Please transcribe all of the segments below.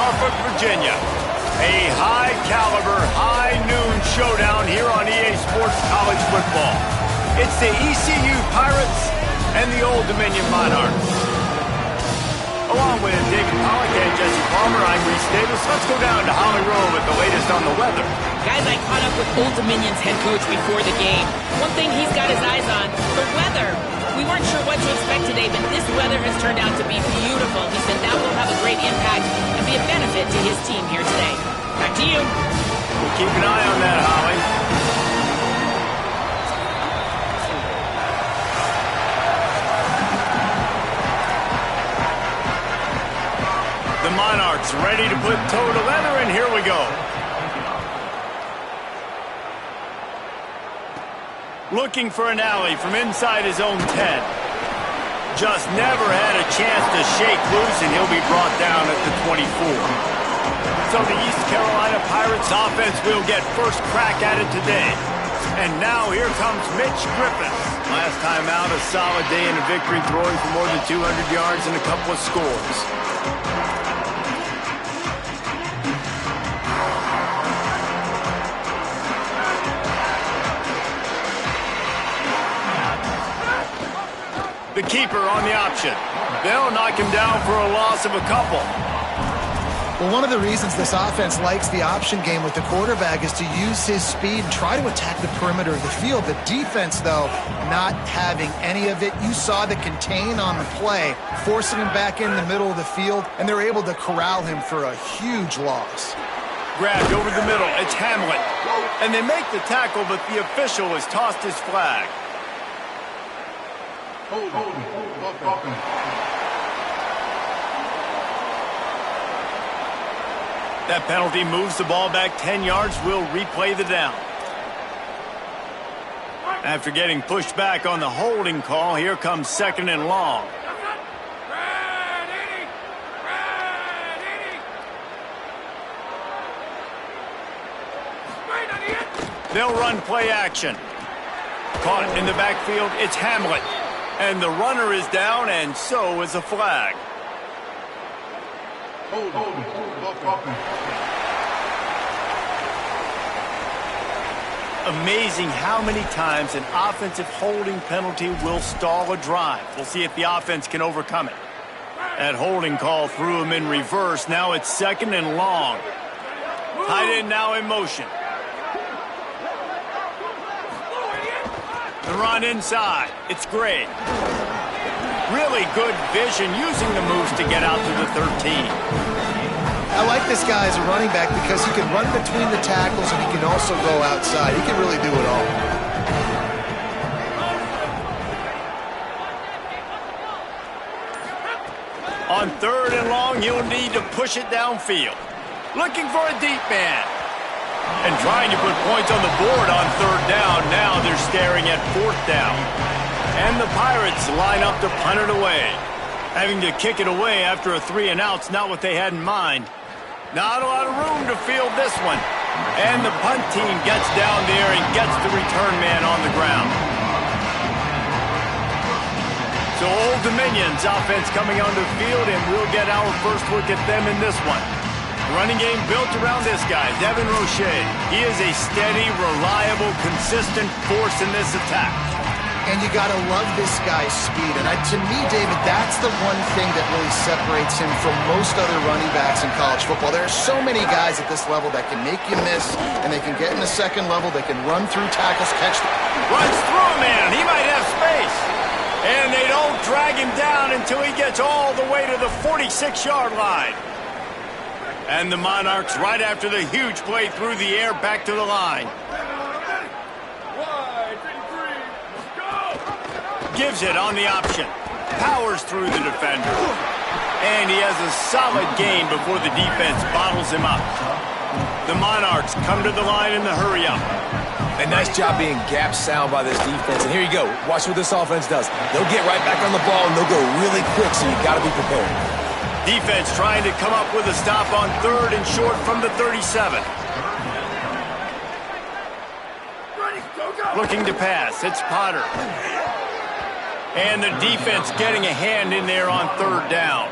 Norfolk, Virginia. A high-caliber, high-noon showdown here on EA Sports College Football. It's the ECU Pirates and the Old Dominion Monarchs. Along with David Pollack and Jesse Palmer, I'm Reese Davis. Let's go down to Holly Rowe with the latest on the weather. Guys, I caught up with Old Dominion's head coach before the game. One thing he's got his eyes on, the weather. We weren't sure what to expect today, but this weather has turned out to be beautiful. He said that will have a great impact and be a benefit to his team here today. Back to you. We'll keep an eye on that, Holly. The Monarchs ready to put toe to leather, and here we go. Looking for an alley from inside his own 10. Just never had a chance to shake loose, and he'll be brought down at the 24. So the East Carolina Pirates offense will get first crack at it today. And now here comes Mitch Griffith. Last time out, a solid day in a victory, throwing for more than 200 yards and a couple of scores. The keeper on the option. They'll knock him down for a loss of a couple. Well, one of the reasons this offense likes the option game with the quarterback is to use his speed and try to attack the perimeter of the field. The defense, though, not having any of it. You saw the contain on the play, forcing him back in the middle of the field, and they're able to corral him for a huge loss. Grabbed over the middle. It's Hamlet. And they make the tackle, but the official has tossed his flag. That penalty moves the ball back 10 yards. We'll replay the down. After getting pushed back on the holding call, here comes second and long. They'll run play action. Caught in the backfield, it's Hamlet. And the runner is down, and so is a flag. Amazing how many times an offensive holding penalty will stall a drive. We'll see if the offense can overcome it. That holding call threw him in reverse. Now it's second and long. Tight end now in motion. The run inside. It's great. Really good vision using the moves to get out to the 13. I like this guy as a running back because he can run between the tackles and he can also go outside. He can really do it all. On third and long, you'll need to push it downfield. Looking for a deep man. And trying to put points on the board on third down. Now they're staring at fourth down. And the Pirates line up to punt it away. Having to kick it away after a 3-and-out's not what they had in mind. Not a lot of room to field this one. And the punt team gets down there and gets the return man on the ground. So Old Dominion's offense coming onto the field, and we'll get our first look at them in this one. Running game built around this guy, Devin Roche. He is a steady, reliable, consistent force in this attack. And you got to love this guy's speed. And to me, David, that's the one thing that really separates him from most other running backs in college football. There are so many guys at this level that can make you miss, and they can get in the second level. They can run through tackles, catch the... Runs through a man. He might have space. And they don't drag him down until he gets all the way to the 46-yard line. And the Monarchs, right after the huge play through the air, back to the line. Gives it on the option. Powers through the defender. And he has a solid gain before the defense bottles him up. The Monarchs come to the line in the hurry-up. A nice job being gap sound by this defense. And here you go. Watch what this offense does. They'll get right back on the ball, and they'll go really quick, so you got to be prepared. Defense trying to come up with a stop on third and short from the 37. Looking to pass. It's Potter. And the defense getting a hand in there on third down.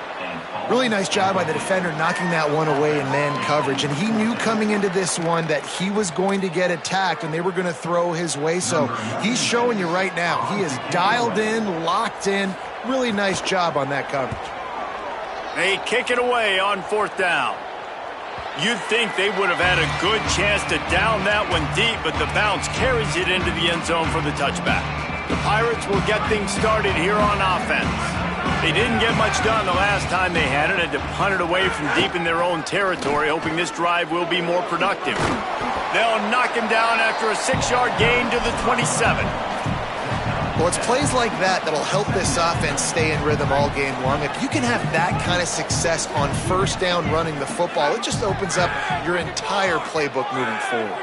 Really nice job by the defender knocking that one away in man coverage. And he knew coming into this one that he was going to get attacked and they were going to throw his way. So he's showing you right now. He is dialed in, locked in. Really nice job on that coverage. They kick it away on 4th down. You'd think they would have had a good chance to down that one deep, but the bounce carries it into the end zone for the touchback. The Pirates will get things started here on offense. They didn't get much done the last time they had it, had to punt it away from deep in their own territory, hoping this drive will be more productive. They'll knock him down after a 6-yard gain to the 27. Well, it's plays like that that'll help this offense stay in rhythm all game long. If you can have that kind of success on 1st down running the football, it just opens up your entire playbook moving forward.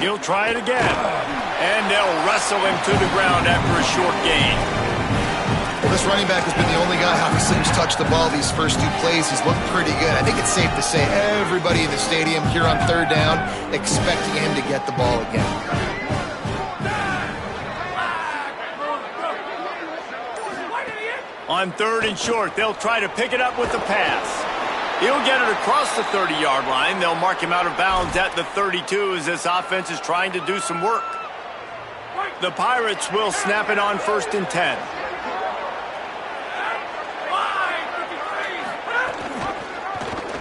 He'll try it again, and they'll wrestle him to the ground after a short gain. Well, this running back has been the only guy, obviously, who's touched the ball these first 2 plays. He's looked pretty good. I think it's safe to say everybody in the stadium here on 3rd down expecting him to get the ball again. On 3rd and short, they'll try to pick it up with the pass. He'll get it across the 30-yard line. They'll mark him out of bounds at the 32 as this offense is trying to do some work. The Pirates will snap it on 1st and 10.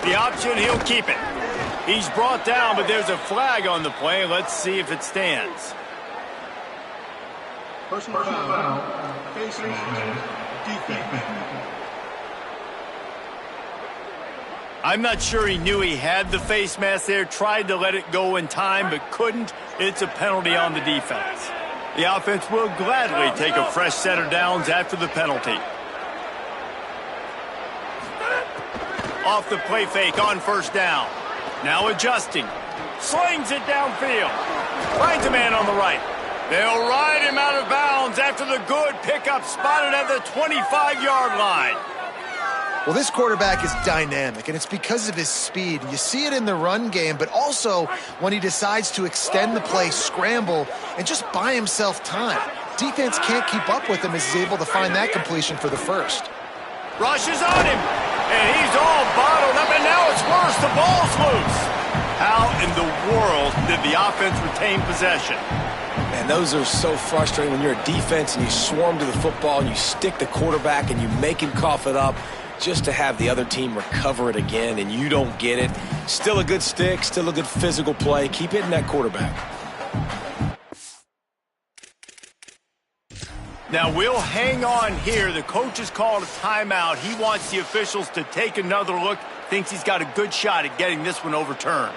The option, he'll keep it. He's brought down, but there's a flag on the play. Let's see if it stands. Personal foul. Defense. I'm not sure he knew he had the face mask there, tried to let it go in time, but couldn't. It's a penalty on the defense. The offense will gladly take a fresh set of downs after the penalty. Off the play fake on 1st down. Now adjusting. Slings it downfield. Finds a man on the right. They'll ride him out of bounds after the good pickup spotted at the 25-yard line. Well, this quarterback is dynamic, and it's because of his speed. You see it in the run game, but also when he decides to extend the play, scramble, and just buy himself time. Defense can't keep up with him as he's able to find that completion for the 1st. Rushes on him, and he's all bottled up, and now it's worse. The ball's loose. How in the world did the offense retain possession? Man, those are so frustrating when you're a defense and you swarm to the football and you stick the quarterback and you make him cough it up just to have the other team recover it again and you don't get it. Still a good stick, still a good physical play. Keep hitting that quarterback. Now we'll hang on here. The coach has called a timeout. He wants the officials to take another look. Thinks he's got a good shot at getting this one overturned.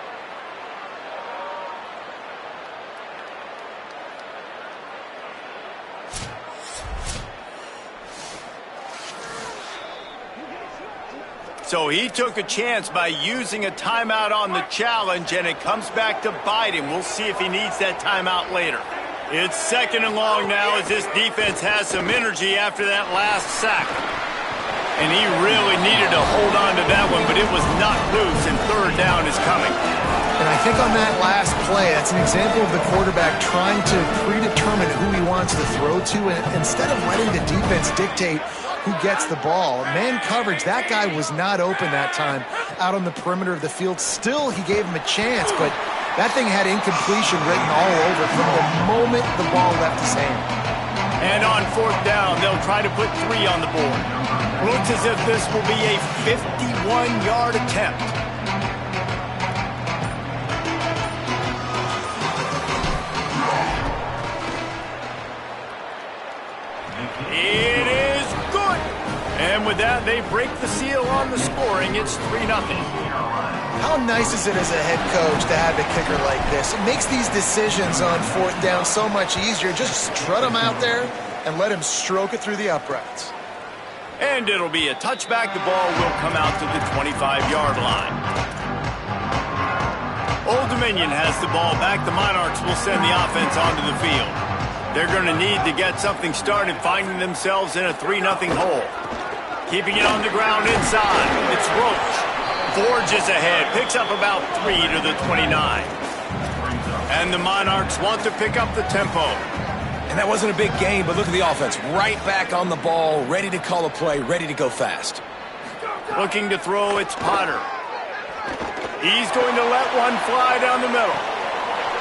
So he took a chance by using a timeout on the challenge, and it comes back to bite him. We'll see if he needs that timeout later. It's 2nd and long now as this defense has some energy after that last sack. And he really needed to hold on to that one, but it was not loose, and 3rd down is coming. And I think on that last play, that's an example of the quarterback trying to predetermine who he wants to throw to, and instead of letting the defense dictate who gets the ball. Man coverage, that guy was not open that time out on the perimeter of the field. Still, he gave him a chance, but that thing had incompletion written all over from the moment the ball left his hand. And on 4th down, they'll try to put 3 on the board. Looks as if this will be a 51-yard attempt. It is good. And with that, they break the seal on the scoring. It's 3-0. How nice is it as a head coach to have a kicker like this? It makes these decisions on 4th down so much easier. Just strut him out there and let him stroke it through the uprights. And it'll be a touchback. The ball will come out to the 25-yard line. Old Dominion has the ball back. The Monarchs will send the offense onto the field. They're going to need to get something started, finding themselves in a 3-0 hole. Keeping it on the ground inside. It's Roach. Forges ahead. Picks up about 3 to the 29. And the Monarchs want to pick up the tempo. And And that wasn't a big gain, but look at the offense. Right back on the ball, ready to call a play, ready to go fast. Looking to throw, it's Potter. He's going to let one fly down the middle.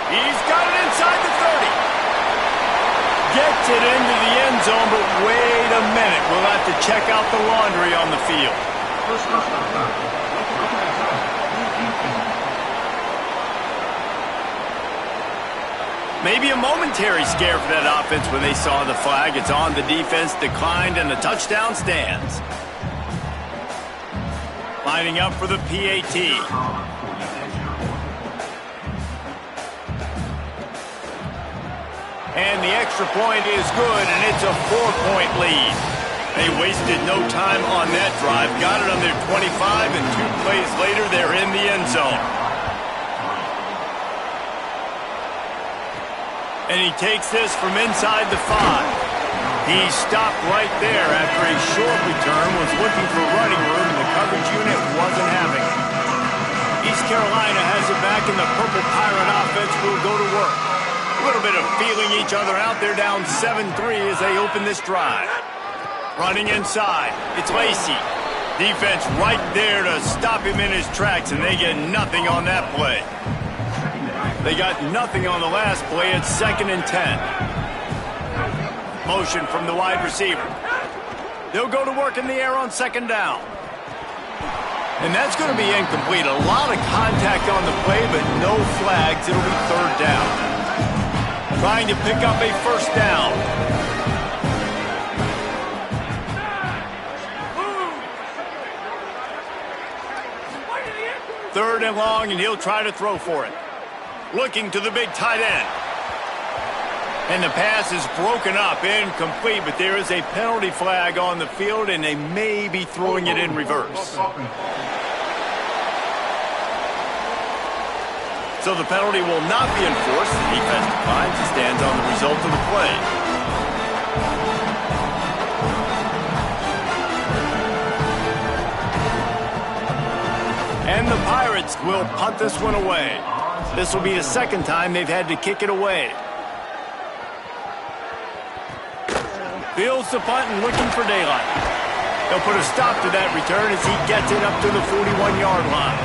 He's got it inside the 30. Gets it into the end zone, but wait a minute. We'll have to check out the laundry on the field. Maybe a momentary scare for that offense when they saw the flag. It's on, the defense declined, and the touchdown stands. Lining up for the PAT. And the extra point is good, and it's a 4-point lead. They wasted no time on that drive. Got it on their 25, and 2 plays later, they're in the end zone. And he takes this from inside the 5. He stopped right there after a short return, was looking for running room, and the coverage unit wasn't having it. East Carolina has it back, and the Purple Pirate offense will go to work. A little bit of feeling each other out. They're down 7-3 as they open this drive. Running inside, it's Lacey. Defense right there to stop him in his tracks, and they get nothing on that play. They got nothing on the last play. It's 2nd and 10. Motion from the wide receiver. They'll go to work in the air on 2nd down. And that's going to be incomplete. A lot of contact on the play, but no flags. It'll be 3rd down. Trying to pick up a 1st down. Third and long, and he'll try to throw for it. Looking to the big tight end. And the pass is broken up, incomplete, but there is a penalty flag on the field, and they may be throwing it in reverse. So the penalty will not be enforced. The defense declines and stands on the result of the play. And the Pirates will punt this one away. This will be the 2nd time they've had to kick it away. Fields the punt and looking for daylight. They'll put a stop to that return as he gets it up to the 41-yard line.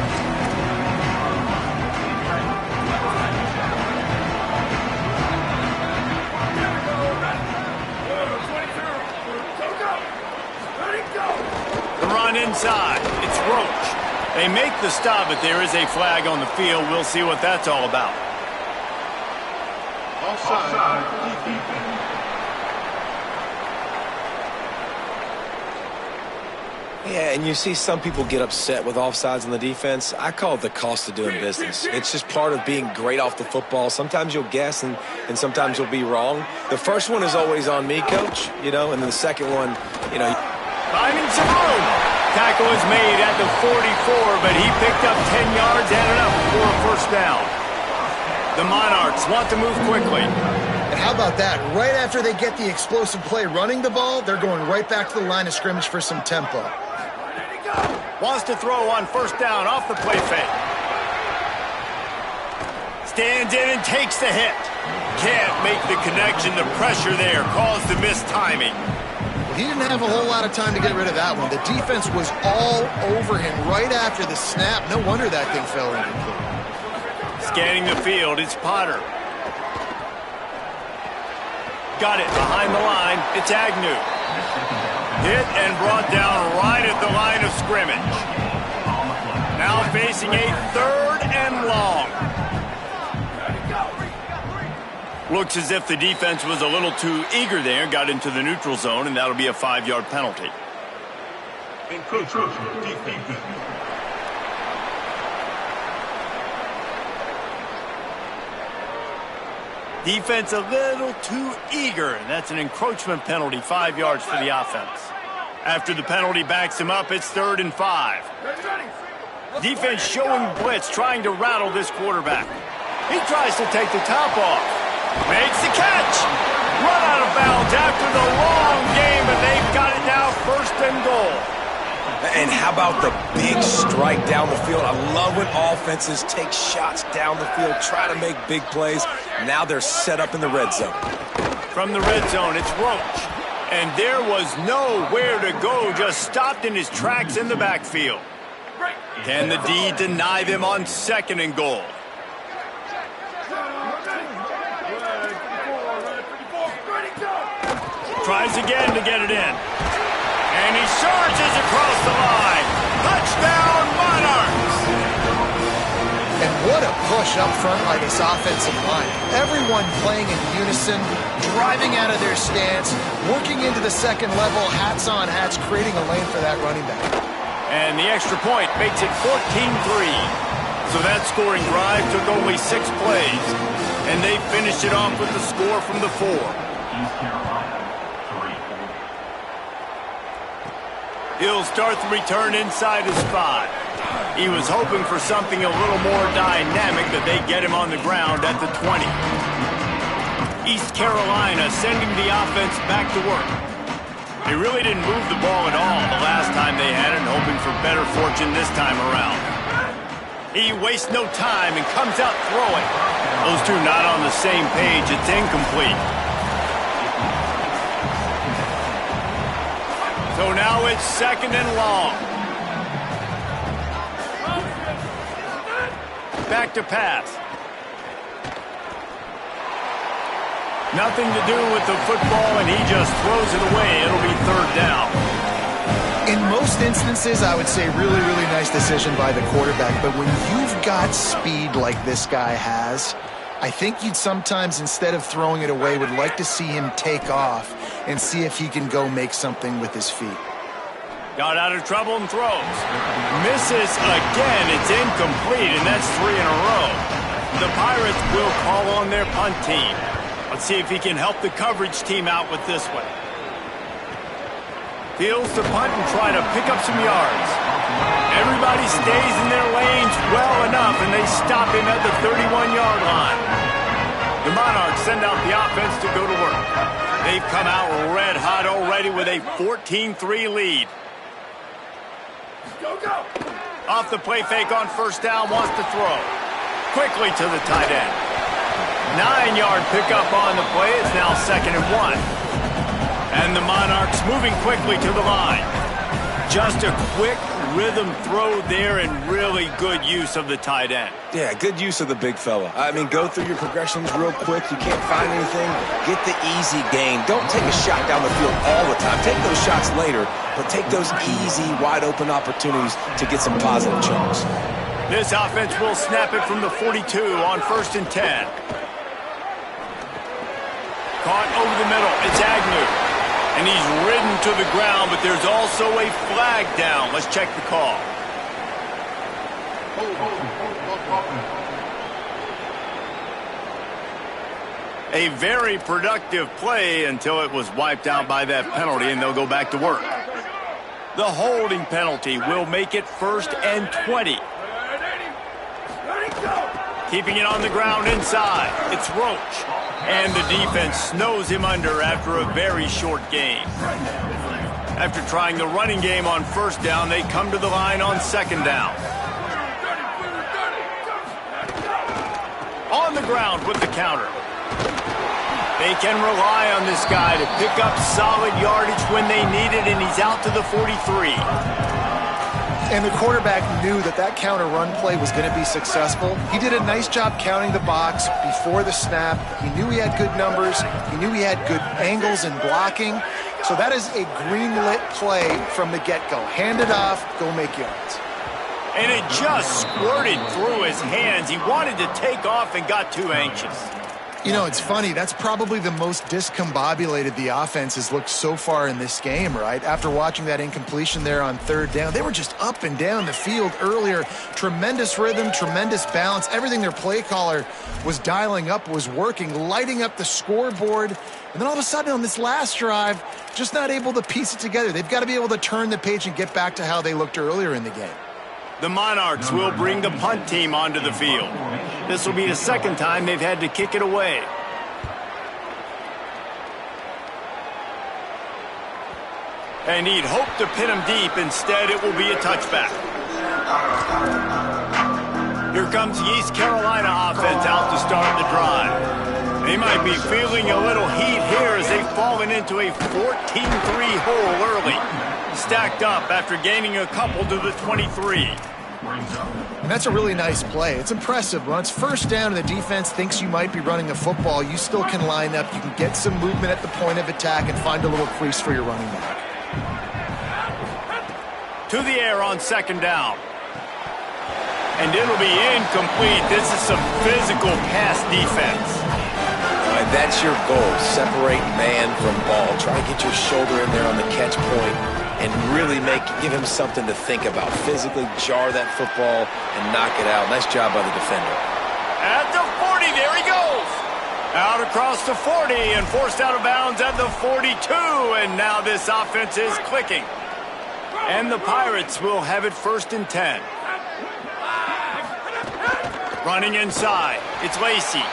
The run inside. It's Roach. They make the stop, but there is a flag on the field. We'll see what that's all about. Offside. Yeah, and you see some people get upset with offsides on the defense. I call it the cost of doing business. It's just part of being great off the football. Sometimes you'll guess, and sometimes you'll be wrong. The first one is always on me, Coach, and then the second one, Finding some room. Tackle is made at the 44, but he picked up 10 yards and enough for a 1st down. The Monarchs want to move quickly. And how about that? Right after they get the explosive play running the ball, they're going right back to the line of scrimmage for some tempo. Wants to throw on 1st down off the play fake. Stands in and takes the hit. Can't make the connection. The pressure there caused the missed timing. He didn't have a whole lot of time to get rid of that one. The defense was all over him right after the snap. No wonder that thing fell incomplete. Scanning the field, it's Potter. Got it behind the line. It's Agnew. Hit and brought down right at the line of scrimmage. Now facing a 3rd and long. Looks as if the defense was a little too eager there, got into the neutral zone, and that'll be a 5-yard penalty. Defense a little too eager, and that's an encroachment penalty, 5 yards for the offense. After the penalty backs him up, it's 3rd and 5. Defense showing blitz, trying to rattle this quarterback. He tries to take the top off. Makes the catch. Run out of bounds after the long game, and they've got it now 1st and goal. And how about the big strike down the field? I love when offenses take shots down the field, try to make big plays. Now they're set up in the red zone. From the red zone, it's Roach. And there was nowhere to go, just stopped in his tracks in the backfield. Can the D deny them on 2nd and goal? Tries again to get it in. And he charges across the line. Touchdown, Monarchs! And what a push up front by this offensive line. Everyone playing in unison, driving out of their stance, working into the second level, hats on hats, creating a lane for that running back. And the extra point makes it 14-3. So that scoring drive took only 6 plays. And they finished it off with the score from the 4. He'll start the return inside his 5. He was hoping for something a little more dynamic, but they get him on the ground at the 20. East Carolina sending the offense back to work. They really didn't move the ball at all the last time they had it, hoping for better fortune this time around. He wastes no time and comes out throwing. Those two not on the same page. It's incomplete. So now it's 2nd and long. Back to pass. Nothing to do with the football, and he just throws it away. It'll be 3rd down. In most instances, I would say really, really nice decision by the quarterback. But when you've got speed like this guy has, I think you'd sometimes, instead of throwing it away, would like to see him take off and see if he can go make something with his feet. Got out of trouble and throws. Misses again. It's incomplete, and that's 3 in a row. The Pirates will call on their punt team. Let's see if he can help the coverage team out with this one. Fields to punt and try to pick up some yards. Everybody stays in their lanes well enough, and they stop him at the 31-yard line. The Monarchs send out the offense to go to work. They've come out red hot already with a 14-3 lead. Go, go. Off the play fake on 1st down, wants to throw. Quickly to the tight end. 9-yard pickup on the play. It's now 2nd and 1. And the Monarchs moving quickly to the line. Just a quick rhythm throw there and really good use of the tight end. Yeah, good use of the big fella. I mean, go through your progressions real quick. You can't find anything. Get the easy gain. Don't take a shot down the field all the time. Take those shots later, but take those easy, wide-open opportunities to get some positive chunks. This offense will snap it from the 42 on 1st and 10. Caught over the middle. It's Agnew. And he's ridden to the ground, but there's also a flag down. Let's check the call. A very productive play until it was wiped out by that penalty, and they'll go back to work. The holding penalty will make it 1st and 20. Keeping it on the ground inside. It's Roach. And the defense snows him under after a very short game. After trying the running game on 1st down, they come to the line on 2nd down. On the ground with the counter. They can rely on this guy to pick up solid yardage when they need it, and he's out to the 43. And the quarterback knew that that counter run play was going to be successful. He did a nice job counting the box before the snap. He knew he had good numbers. He knew he had good angles and blocking. So that is a green-lit play from the get-go. Hand it off, go make yards. And it just squirted through his hands. He wanted to take off and got too anxious. You know, it's funny. That's probably the most discombobulated the offense has looked so far in this game, right? After watching that incompletion there on 3rd down, they were just up and down the field earlier. Tremendous rhythm, tremendous balance. Everything their play caller was dialing up was working, lighting up the scoreboard. And then all of a sudden on this last drive, just not able to piece it together. They've got to be able to turn the page and get back to how they looked earlier in the game. The Monarchs will bring the punt team onto the field. This will be the 2nd time they've had to kick it away. And he'd hoped to pin him deep. Instead, it will be a touchback. Here comes the East Carolina offense out to start the drive. They might be feeling a little heat here as they've fallen into a 14-3 hole early. Stacked up after gaining a couple to the 23. And that's a really nice play. It's impressive. When it's first down and the defense thinks you might be running the football, you still can line up. You can get some movement at the point of attack and find a little crease for your running back. To the air on second down. And it'll be incomplete. This is some physical pass defense. And that's your goal. Separate man from ball. Try to get your shoulder in there on the catch point and really give him something to think about. Physically jar that football and knock it out. Nice job by the defender. At the 40, there he goes. Out across the 40 and forced out of bounds at the 42. And now this offense is clicking. And the Pirates will have it 1st and 10. Running inside. It's Lacey.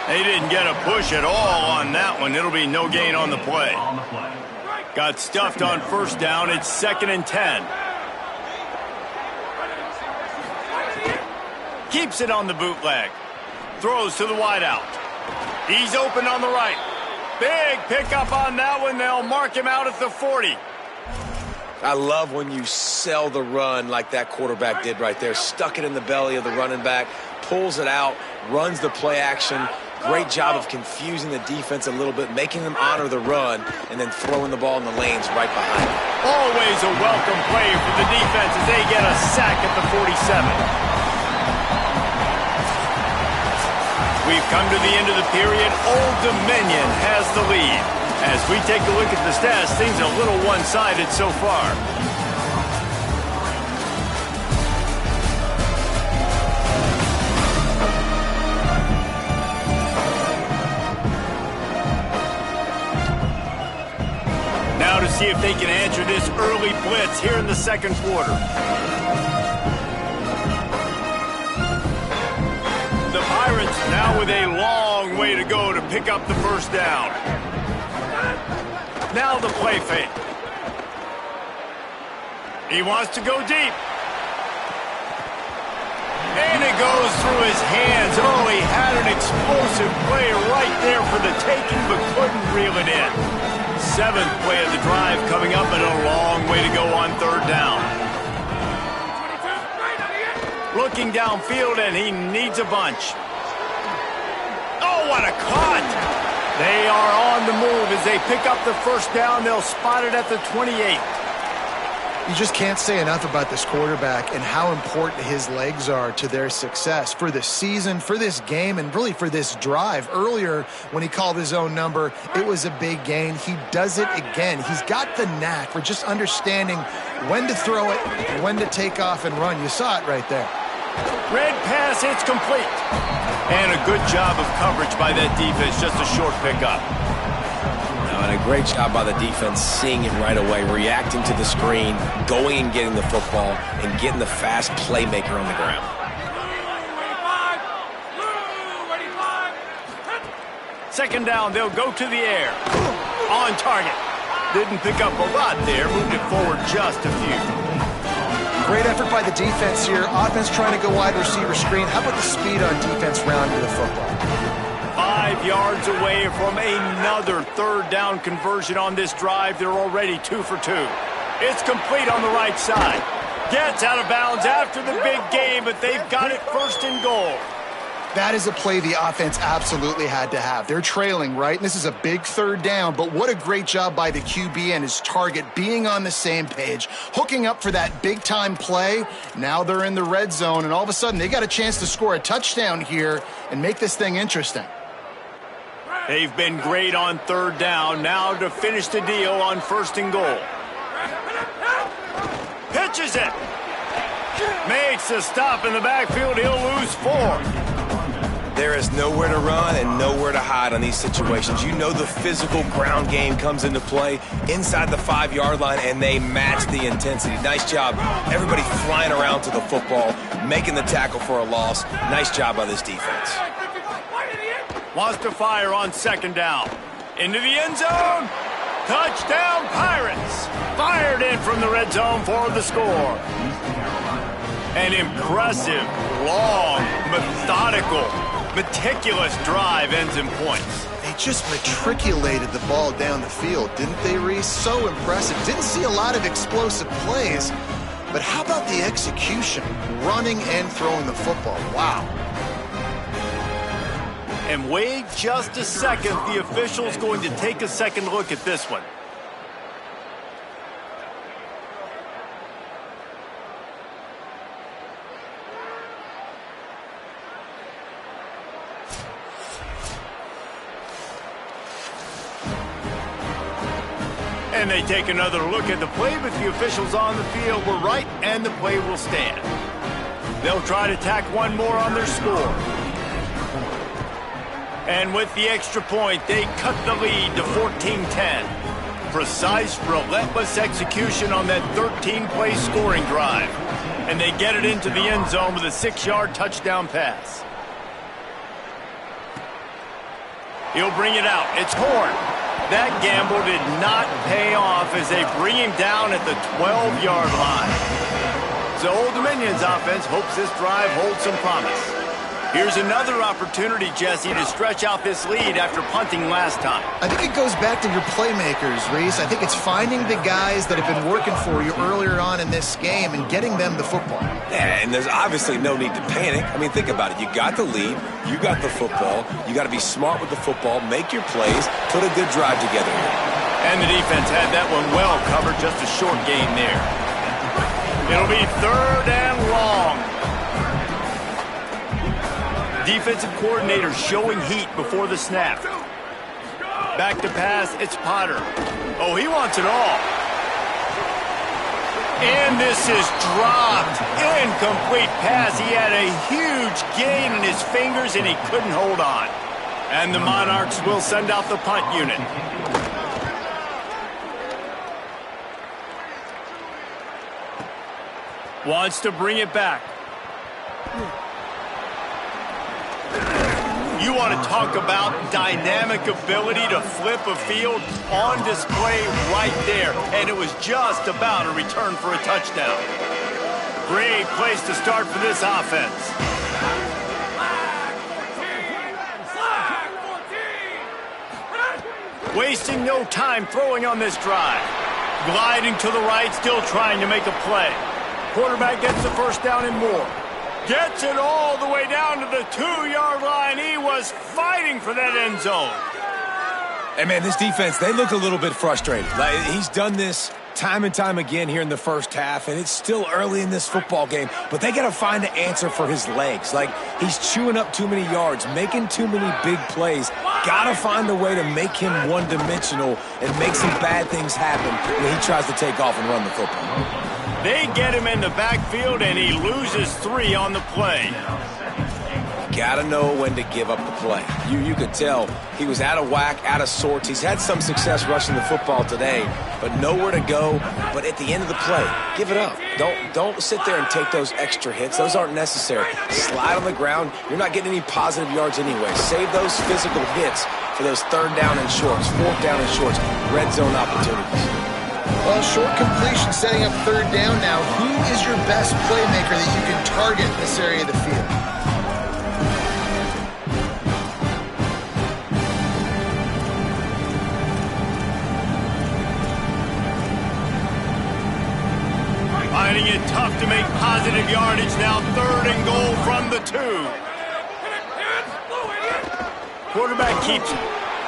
They didn't get a push at all on that one. It'll be no gain on the play. Got stuffed on 1st down. It's 2nd and 10. Keeps it on the bootleg. Throws to the wideout. He's open on the right. Big pickup on that one. They'll mark him out at the 40. I love when you sell the run like that quarterback did right there. Stuck it in the belly of the running back, pulls it out, runs the play action. Great job of confusing the defense a little bit, making them honor the run, and then throwing the ball in the lanes right behind them. Always a welcome play for the defense as they get a sack at the 47. We've come to the end of the period. Old Dominion has the lead. As we take a look at the stats, things are a little one-sided so far. Now to see if they can answer this early blitz here in the 2nd quarter. The Pirates now with a long way to go to pick up the 1st down. Now the play fake. He wants to go deep. And it goes through his hands. Oh, he had an explosive play right there for the taking, but couldn't reel it in. 7th play of the drive coming up, and a long way to go on 3rd down. Looking downfield, and he needs a bunch. Oh, what a cut! They are on the move as they pick up the 1st down. They'll spot it at the 28. You just can't say enough about this quarterback and how important his legs are to their success for the season, for this game, and really for this drive. Earlier, when he called his own number, it was a big gain. He does it again. He's got the knack for just understanding when to throw it, when to take off and run. You saw it right there. Red pass, it's complete. And a good job of coverage by that defense, just a short pickup. And a great job by the defense seeing it right away, reacting to the screen, going and getting the football, and getting the fast playmaker on the ground. Second down, they'll go to the air. On target. Didn't pick up a lot there, moved it forward just a few. Great effort by the defense here. Offense trying to go wide receiver screen. How about the speed on defense rounding the football? 5 yards away from another 3rd down conversion on this drive. They're already 2 for 2. It's complete on the right side. Gets out of bounds after the big game, but they've got it 1st and goal. That is a play the offense absolutely had to have. They're trailing, right? And this is a big 3rd down, but what a great job by the QB and his target being on the same page, hooking up for that big-time play. Now they're in the red zone, and all of a sudden they got a chance to score a touchdown here and make this thing interesting. They've been great on 3rd down. Now to finish the deal on 1st and goal. Pitches it. Makes a stop in the backfield. He'll lose 4. There is nowhere to run and nowhere to hide on these situations. You know the physical ground game comes into play inside the 5-yard line, and they match the intensity. Nice job. Everybody flying around to the football, making the tackle for a loss. Nice job by this defense. Wants to fire on 2nd down. Into the end zone. Touchdown, Pirates. Fired in from the red zone for the score. An impressive, long, methodical Meticulous drive ends in points. They just matriculated the ball down the field, didn't they, Reese? So impressive. Didn't see a lot of explosive plays, but how about the execution? Running and throwing the football. Wow. And wait just a second. The official's going to take a second look at this one. And they take another look at the play, but the officials on the field were right, and the play will stand. They'll try to tack one more on their score. And with the extra point, they cut the lead to 14-10. Precise, relentless execution on that 13-play scoring drive. And they get it into the end zone with a 6-yard touchdown pass. He'll bring it out. It's Horn. That gamble did not pay off as they bring him down at the 12-yard line. So Old Dominion's offense hopes this drive holds some promise. Here's another opportunity, Jesse, to stretch out this lead after punting last time. I think it goes back to your playmakers, Reese. I think it's finding the guys that have been working for you earlier on in this game and getting them the football. Yeah, and there's obviously no need to panic. I mean, think about it. You got the lead. You got the football. You got to be smart with the football, make your plays, put a good drive together here. And the defense had that one well covered, just a short gain there. It'll be 3rd and long. Defensive coordinator showing heat before the snap. Back to pass, it's Potter. Oh, he wants it all. And this is dropped. Incomplete pass. He had a huge gain in his fingers, and he couldn't hold on. And the Monarchs will send out the punt unit. Wants to bring it back. You want to talk about dynamic ability to flip a field on display right there. And it was just about a return for a touchdown. Great place to start for this offense. Wasting no time throwing on this drive. Gliding to the right, still trying to make a play. Quarterback gets the first down and more. Gets it all the way down to the 2-yard line. He was fighting for that end zone. Hey, man, this defense, they look a little bit frustrated. Like, he's done this time and time again here in the first half, and it's still early in this football game, but they got to find an answer for his legs. Like, he's chewing up too many yards, making too many big plays. Got to find a way to make him one-dimensional and make some bad things happen when he tries to take off and run the football. They get him in the backfield, and he loses 3 on the play. Got to know when to give up the play. You could tell he was out of whack, out of sorts. He's had some success rushing the football today, but nowhere to go. But at the end of the play, give it up. Don't sit there and take those extra hits. Those aren't necessary. Slide on the ground. You're not getting any positive yards anyway. Save those physical hits for those 3rd down and shorts, 4th down and shorts, red zone opportunities. Well, short completion setting up 3rd down now. Who is your best playmaker that you can target in this area of the field? Finding it tough to make positive yardage now. 3rd and goal from the 2. Quarterback keeps it.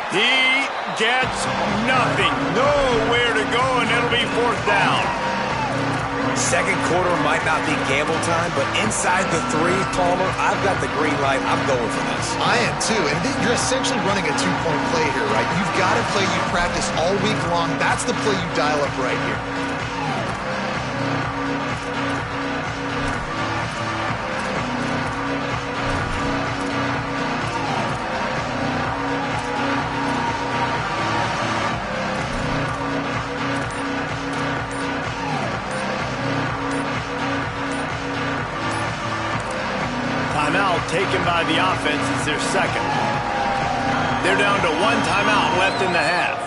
He gets nothing. Nowhere to go, and it'll be 4th down. Second quarter might not be gamble time, but inside the 3, Palmer, I've got the green light. I'm going for this. I am too, and you're essentially running a 2-point play here, right? You've got a play you practice all week long. That's the play you dial up right here. Timeout taken by the offense. It's their 2nd. They're down to 1 timeout left in the half.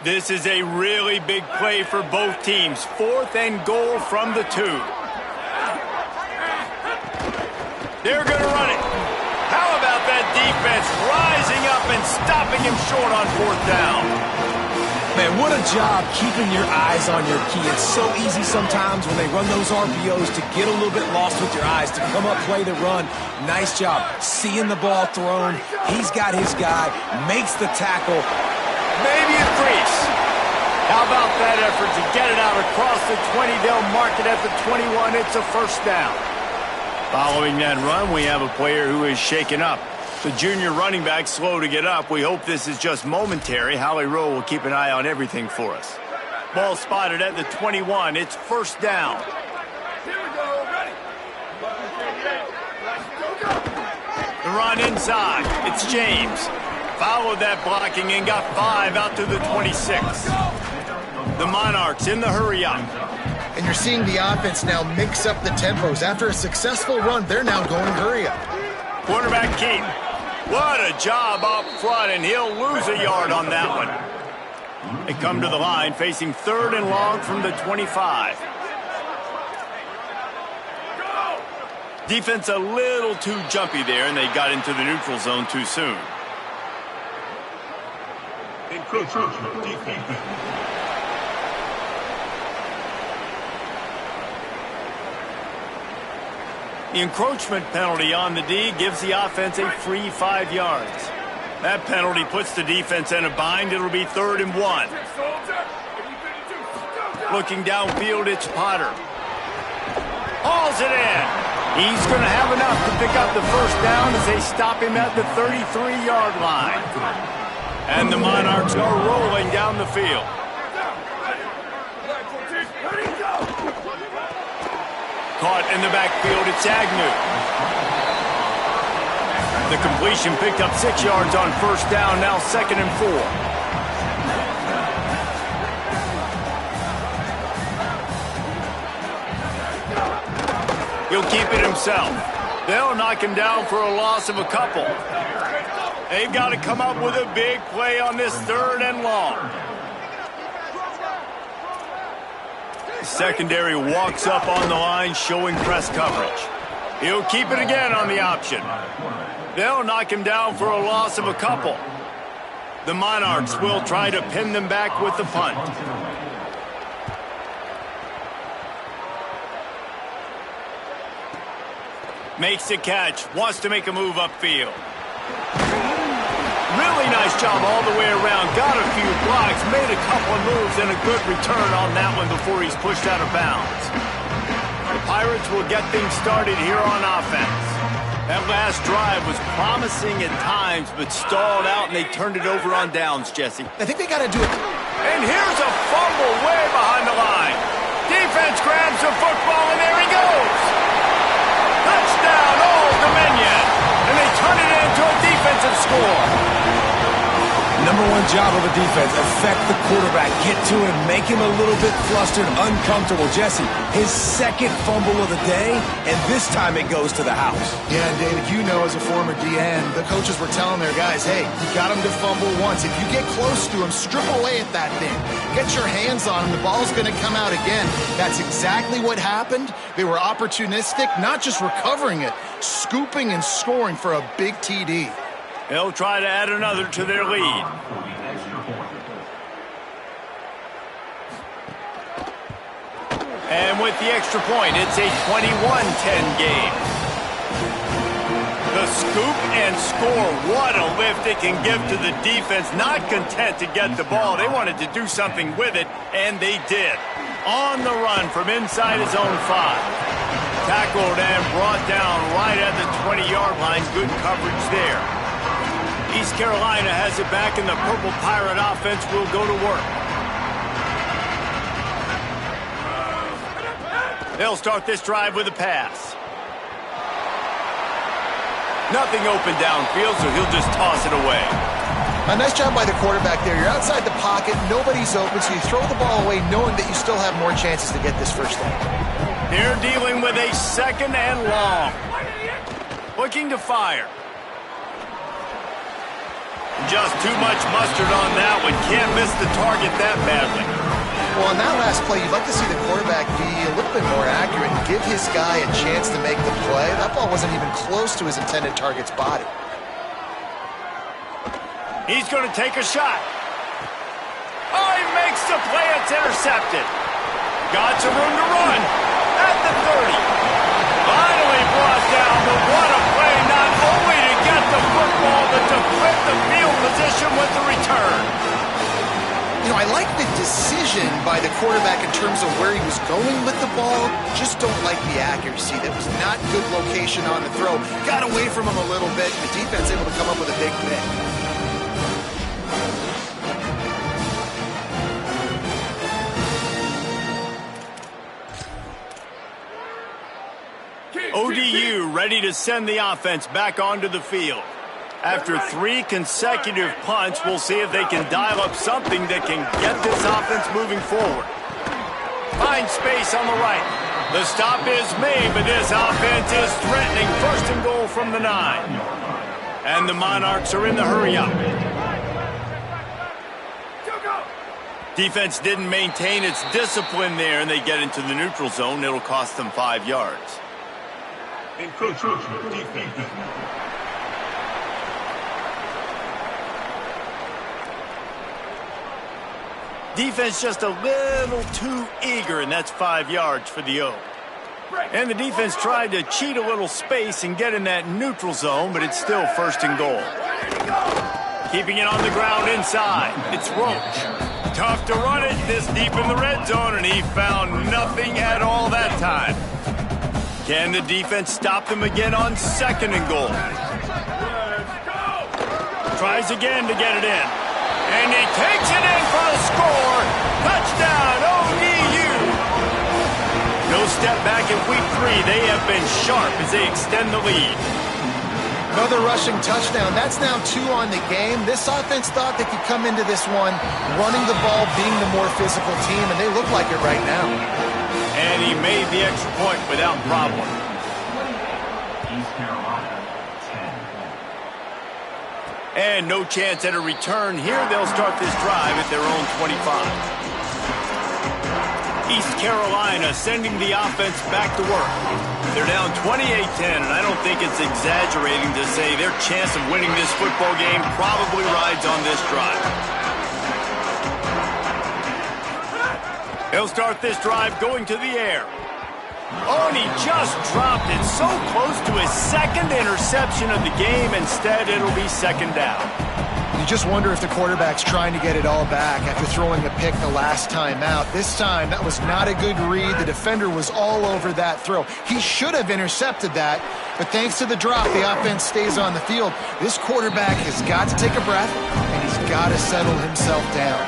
This is a really big play for both teams. 4th and goal from the 2. They're going to run it. How about that defense rising up and stopping him short on 4th down? Man, what a job keeping your eyes on your key. It's so easy sometimes when they run those RPOs to get a little bit lost with your eyes, to come up, play the run. Nice job seeing the ball thrown. He's got his guy, makes the tackle. Maybe a crease. How about that effort to get it out across the 20? They'll mark it at the 21. It's a 1st down. Following that run, we have a player who is shaken up. The junior running back slow to get up. We hope this is just momentary. Howie Rowe will keep an eye on everything for us. Ball spotted at the 21. It's 1st down. The run inside. It's James. Followed that blocking and got 5 out to the 26. The Monarchs in the hurry up. And you're seeing the offense now mix up the tempos. After a successful run, they're now going hurry up. Quarterback keep. What a job up front, and he'll lose a yard on that one. They come to the line facing 3rd and long from the 25. Defense a little too jumpy there, and they got into the neutral zone too soon. Encroachment defense. The encroachment penalty on the D gives the offense a free 5 yards. That penalty puts the defense in a bind. It'll be 3rd and 1. Looking downfield, it's Potter. Hauls it in. He's going to have enough to pick up the 1st down as they stop him at the 33-yard line. And the Monarchs are rolling down the field. Caught in the backfield, it's Agnew. The completion picked up 6 yards on 1st down, now 2nd and 4. He'll keep it himself. They'll knock him down for a loss of a couple. They've got to come up with a big play on this 3rd and long. Secondary walks up on the line, showing press coverage. He'll keep it again on the option. They'll knock him down for a loss of a couple. The Monarchs will try to pin them back with the punt. Makes the catch, wants to make a move upfield. Really nice job all the way around. Got a few blocks, made a couple of moves, and a good return on that one before he's pushed out of bounds. The Pirates will get things started here on offense. That last drive was promising at times, but stalled out, and they turned it over on downs, Jesse. I think they got to do it. And here's a fumble way behind the line. Defense grabs the football, and there he goes. Touchdown, Old Dominion. And they turn it into a defensive score. Number one job of a defense, affect the quarterback, get to him, make him a little bit flustered, uncomfortable. Jesse, his 2nd fumble of the day, and this time it goes to the house. Yeah, and David, you know as a former DN, the coaches were telling their guys, hey, you got him to fumble once. If you get close to him, strip away at that thing. Get your hands on him. The ball's going to come out again. That's exactly what happened. They were opportunistic, not just recovering it, scooping and scoring for a big TD. They'll try to add another to their lead. And with the extra point, it's a 21-10 game. The scoop and score. What a lift it can give to the defense. Not content to get the ball. They wanted to do something with it, and they did. On the run from inside his own 5. Tackled and brought down right at the 20-yard line. Good coverage there. East Carolina has it back, and the Purple Pirate offense will go to work. They'll start this drive with a pass. Nothing open downfield, so he'll just toss it away. A nice job by the quarterback there. You're outside the pocket, nobody's open, so you throw the ball away knowing that you still have more chances to get this 1st down. They're dealing with a 2nd and long. Looking to fire. Just too much mustard on that one. Can't miss the target that badly. Well, on that last play, you'd like to see the quarterback be a little bit more accurate and give his guy a chance to make the play. That ball wasn't even close to his intended target's body. He's going to take a shot. Oh, he makes the play. It's intercepted. Got some room to run at the 30. Finally brought down, but what a play, not only to get the football, but to flip the field position with the return. You know, I like the decision by the quarterback in terms of where he was going with the ball. Just don't like the accuracy. That was not good location on the throw. Got away from him a little bit. The defense able to come up with a big pick. ODU ready to send the offense back onto the field. After 3 consecutive punts, we'll see if they can dial up something that can get this offense moving forward. Find space on the right. The stop is made, but this offense is threatening. 1st and goal from the 9. And the Monarchs are in the hurry-up. Defense didn't maintain its discipline there, and they get into the neutral zone. It'll cost them 5 yards. Encroachment defense. Defense just a little too eager, and that's 5 yards for the O. And the defense tried to cheat a little space and get in that neutral zone, but it's still 1st and goal. Keeping it on the ground inside. It's Roach. Tough to run it this deep in the red zone, and he found nothing at all that time. Can the defense stop them again on 2nd and goal? Tries again to get it in. And he takes it in for the score. Touchdown, ODU. No step back in week 3. They have been sharp as they extend the lead. Another rushing touchdown. That's now 2 on the game. This offense thought they could come into this one running the ball, being the more physical team, and they look like it right now. And he made the extra point without problem. And no chance at a return here. They'll start this drive at their own 25. East Carolina sending the offense back to work. They're down 28-10, and I don't think it's exaggerating to say their chance of winning this football game probably rides on this drive. He'll start this drive going to the air. Oh, and he just dropped it so close to his 2nd interception of the game. Instead, it'll be 2nd down. You just wonder if the quarterback's trying to get it all back after throwing a pick the last time out. This time, that was not a good read. The defender was all over that throw. He should have intercepted that, but thanks to the drop, the offense stays on the field. This quarterback has got to take a breath, and he's got to settle himself down.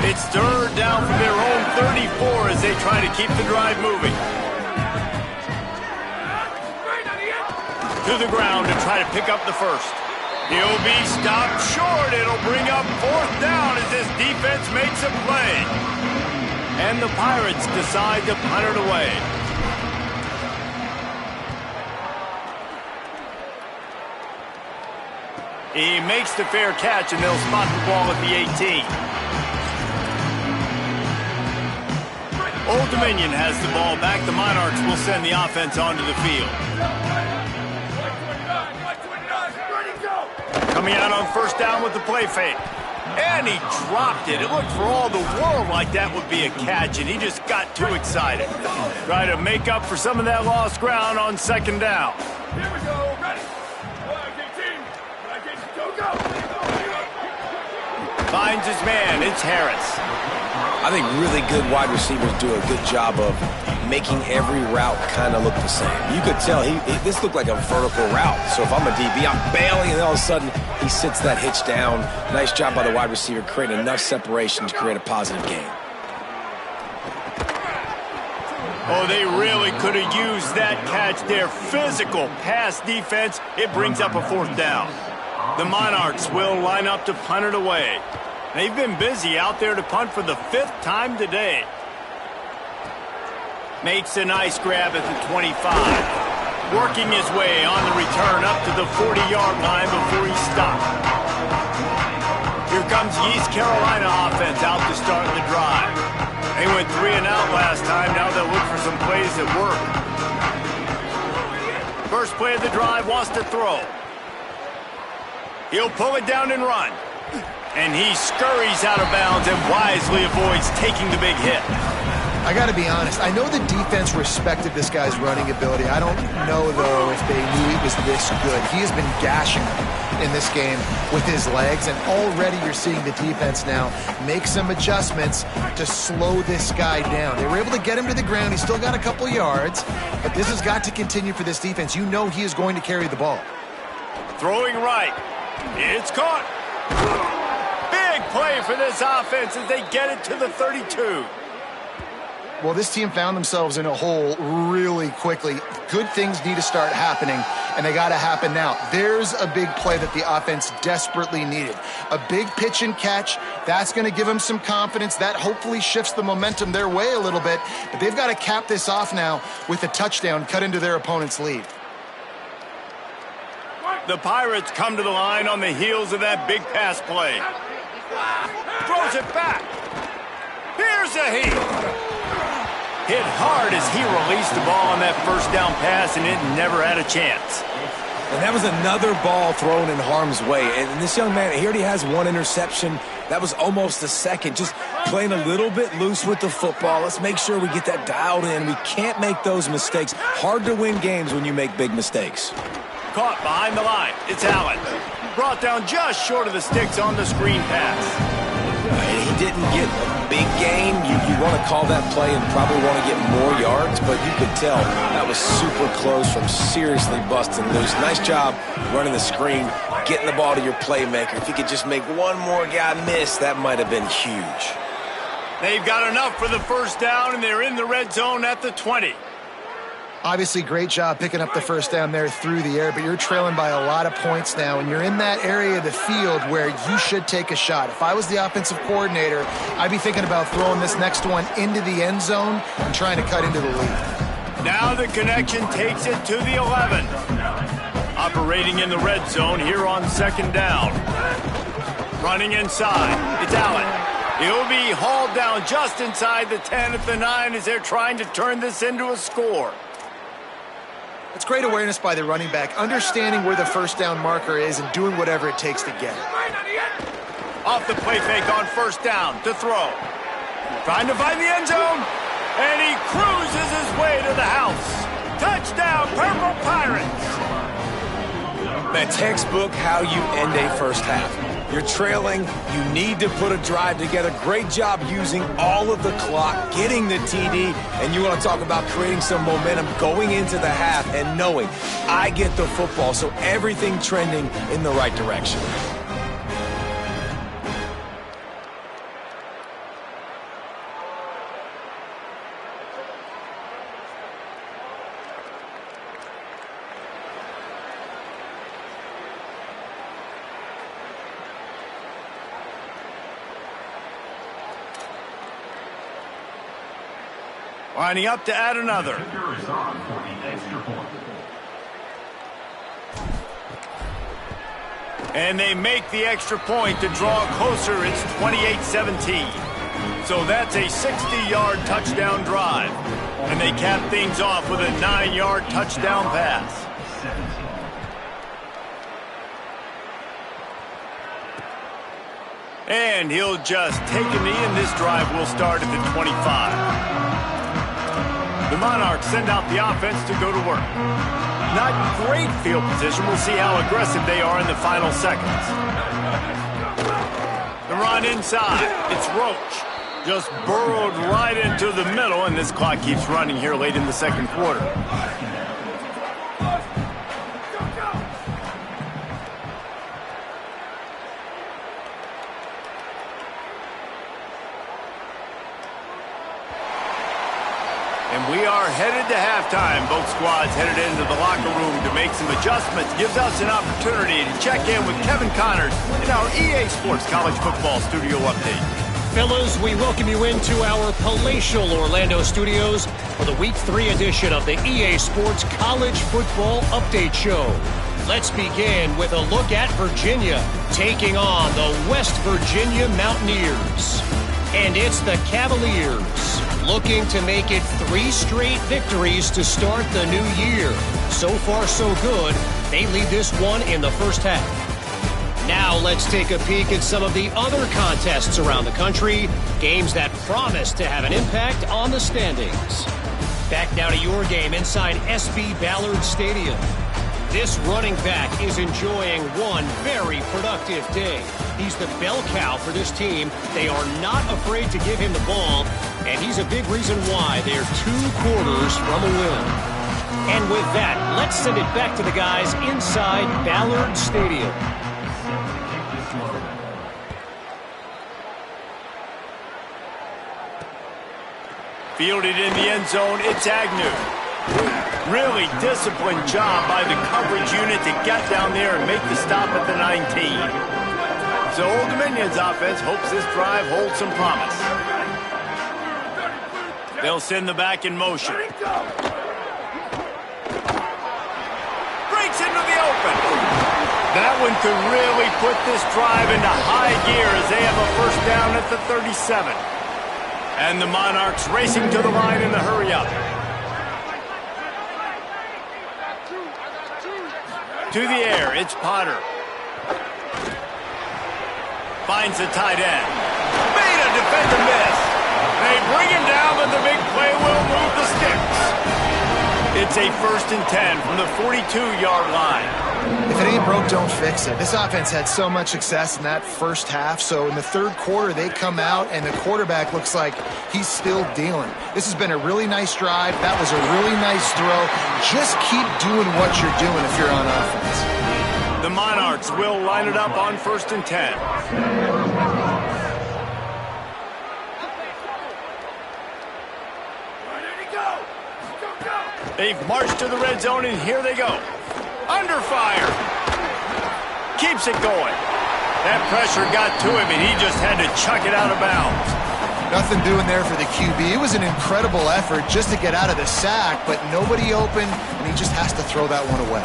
It's 3rd down from their own 34 as they try to keep the drive moving. To the ground to try to pick up the 1st. He'll be stopped short. It'll bring up 4th down as this defense makes a play. And the Pirates decide to punt it away. He makes the fair catch, and they'll spot the ball at the 18. Old Dominion has the ball back. The Monarchs will send the offense onto the field. Coming out on 1st down with the play fake. And he dropped it. It looked for all the world like that would be a catch, and he just got too excited. Try to make up for some of that lost ground on 2nd down. Here we go. Ready. Go. Finds his man. It's Harris. I think really good wide receivers do a good job of making every route kind of look the same. You could tell this looked like a vertical route. So if I'm a DB, I'm bailing, and all of a sudden he sits that hitch down. Nice job by the wide receiver, creating enough separation to create a positive gain. Oh, they really could have used that catch there. Physical pass defense. It brings up a 4th down. The Monarchs will line up to punt it away. They've been busy out there to punt for the 5th time today. Makes a nice grab at the 25. Working his way on the return up to the 40-yard line before he stopped. Here comes the East Carolina offense out to start the drive. They went 3 and out last time. Now they'll look for some plays that work. First play of the drive, wants to throw. He'll pull it down and run. And he scurries out of bounds and wisely avoids taking the big hit. I got to be honest. I know the defense respected this guy's running ability. I don't know, though, if they knew he was this good. He has been gashing them in this game with his legs, and already you're seeing the defense now make some adjustments to slow this guy down. They were able to get him to the ground. He's still got a couple yards, but this has got to continue for this defense. You know he is going to carry the ball. Throwing right. It's caught. Big play for this offense as they get it to the 32. Well, this team found themselves in a hole really quickly. Good things need to start happening, and they got to happen now. There's a big play that the offense desperately needed. A big pitch and catch. That's going to give them some confidence. That hopefully shifts the momentum their way a little bit. But they've got to cap this off now with a touchdown cut into their opponent's lead. The Pirates come to the line on the heels of that big pass play. Throws it back. Here's a heat. Hit hard as he released the ball on that first down pass, and it never had a chance. And that was another ball thrown in harm's way. And this young man, he already has one interception. That was almost a second. Just playing a little bit loose with the football. Let's make sure we get that dialed in. We can't make those mistakes. Hard to win games when you make big mistakes. Caught behind the line. It's Allen. Brought down just short of the sticks on the screen pass. And he didn't get a big gain. You want to call that play and probably want to get more yards, but you could tell that was super close from seriously busting loose. Nice job running the screen, getting the ball to your playmaker. If he could just make one more guy miss, that might have been huge. They've got enough for the first down, and they're in the red zone at the 20. Obviously, great job picking up the first down there through the air, but you're trailing by a lot of points now, and you're in that area of the field where you should take a shot. If I was the offensive coordinator, I'd be thinking about throwing this next one into the end zone and trying to cut into the lead. Now the connection takes it to the 11. Operating in the red zone here on second down. Running inside. It's Allen. He'll be hauled down just inside the 10 at the 9 as they're trying to turn this into a score. It's great awareness by the running back, understanding where the first down marker is and doing whatever it takes to get it. Off the play fake on first down to throw. Trying to find the end zone, and he cruises his way to the house. Touchdown, Purple Pirates! That textbook how you end a first half. You're trailing, you need to put a drive together. Great job using all of the clock, getting the TD, and you want to talk about creating some momentum going into the half and knowing I get the football, so everything trending in the right direction. Lining up to add another. And they make the extra point to draw closer. It's 28-17. So that's a 60-yard touchdown drive. And they cap things off with a 9-yard touchdown pass. And he'll just take a knee, and this drive will start at the 25. The Monarchs send out the offense to go to work. Not great field position. We'll see how aggressive they are in the final seconds. The run inside. It's Roach. Just burrowed right into the middle, and this clock keeps running here late in the second quarter. And we are headed to halftime. Both squads headed into the locker room to make some adjustments. Gives us an opportunity to check in with Kevin Connors in our EA Sports College Football Studio Update. Fellas, we welcome you into our palatial Orlando studios for the Week 3 edition of the EA Sports College Football Update Show. Let's begin with a look at Virginia taking on the West Virginia Mountaineers. And it's the Cavaliers looking to make it 3 straight victories to start the new year. So far, so good. They lead this one in the first half. Now let's take a peek at some of the other contests around the country, games that promise to have an impact on the standings. Back now to your game inside SB Ballard Stadium. This running back is enjoying one very productive day. He's the bell cow for this team. They are not afraid to give him the ball, and he's a big reason why they're 2 quarters from a win. And with that, let's send it back to the guys inside Ballard Stadium. Fielded in the end zone, it's Agnew. Really disciplined job by the coverage unit to get down there and make the stop at the 19. So Old Dominion's offense hopes this drive holds some promise. They'll send the back in motion. Breaks into the open. That one could really put this drive into high gear as they have a first down at the 37. And the Monarchs racing to the line in the hurry-up. To the air, it's Potter. Finds the tight end. Made a defender miss. They bring him down, but the big play will move the sticks. It's a 1st and 10 from the 42-yard line. If it ain't broke, don't fix it. This offense had so much success in that first half, so in the third quarter, they come out, and the quarterback looks like he's still dealing. This has been a really nice drive. That was a really nice throw. Just keep doing what you're doing if you're on offense. The Monarchs will line it up on 1st and 10. They've marched to the red zone, and here they go. Under fire. Keeps it going. That pressure got to him, and he just had to chuck it out of bounds. Nothing doing there for the QB. It was an incredible effort just to get out of the sack, but nobody open, and he just has to throw that one away.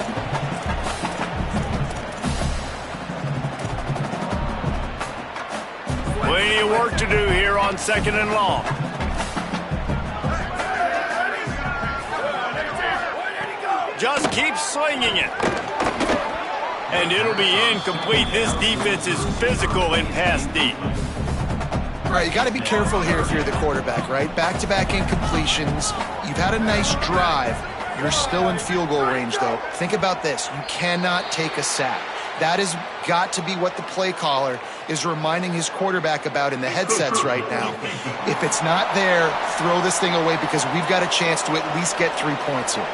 Plenty of work to do here on 2nd and long. Just keep slinging it. And it'll be incomplete. This defense is physical and pass deep. All right, you got to be careful here if you're the quarterback, right? Back-to-back incompletions. You've had a nice drive. You're still in field goal range, though. Think about this. You cannot take a sack. That has got to be what the play caller is reminding his quarterback about in the headsets right now. If it's not there, throw this thing away because we've got a chance to at least get 3 points here.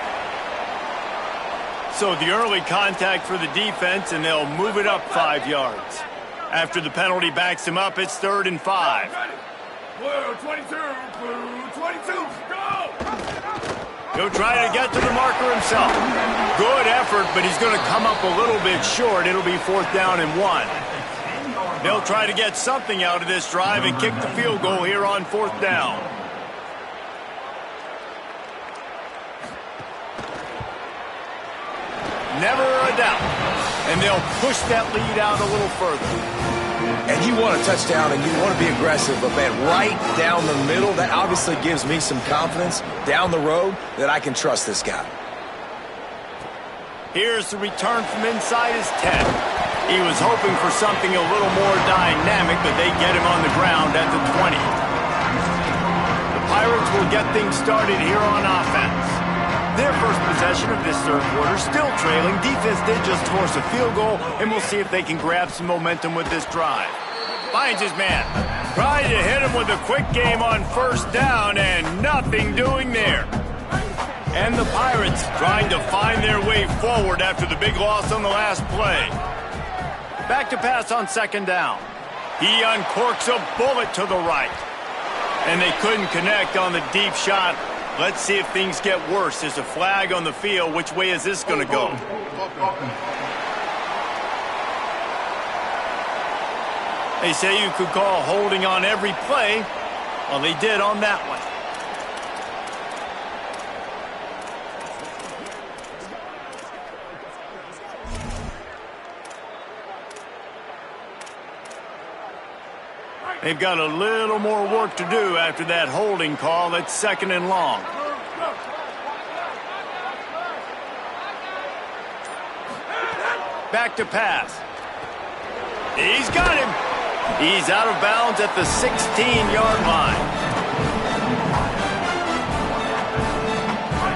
So the early contact for the defense, and they'll move it up 5 yards. After the penalty backs him up, it's 3rd and 5. Blue 22, blue 22, go! He'll try to get to the marker himself. Good effort, but he's going to come up a little bit short. It'll be 4th down and 1. They'll try to get something out of this drive and kick the field goal here on 4th down. Never a doubt. And they'll push that lead out a little further. And you want a touchdown and you want to be aggressive, but man, right down the middle, that obviously gives me some confidence down the road that I can trust this guy. Here's the return from inside his 10. He was hoping for something a little more dynamic, but they get him on the ground at the 20. The Pirates will get things started here on offense. Their first possession of this third quarter, still trailing. Defense did just force a field goal, and we'll see if they can grab some momentum with this drive. Finds his man. Trying to hit him with a quick game on 1st down, and nothing doing there. And the Pirates trying to find their way forward after the big loss on the last play. Back to pass on 2nd down. He uncorks a bullet to the right. And they couldn't connect on the deep shot. Let's see if things get worse. There's a flag on the field. Which way is this going to go? They say you could call holding on every play. Well, they did on that one. They've got a little more work to do after that holding call at 2nd and long. Back to pass. He's got him. He's out of bounds at the 16-yard line.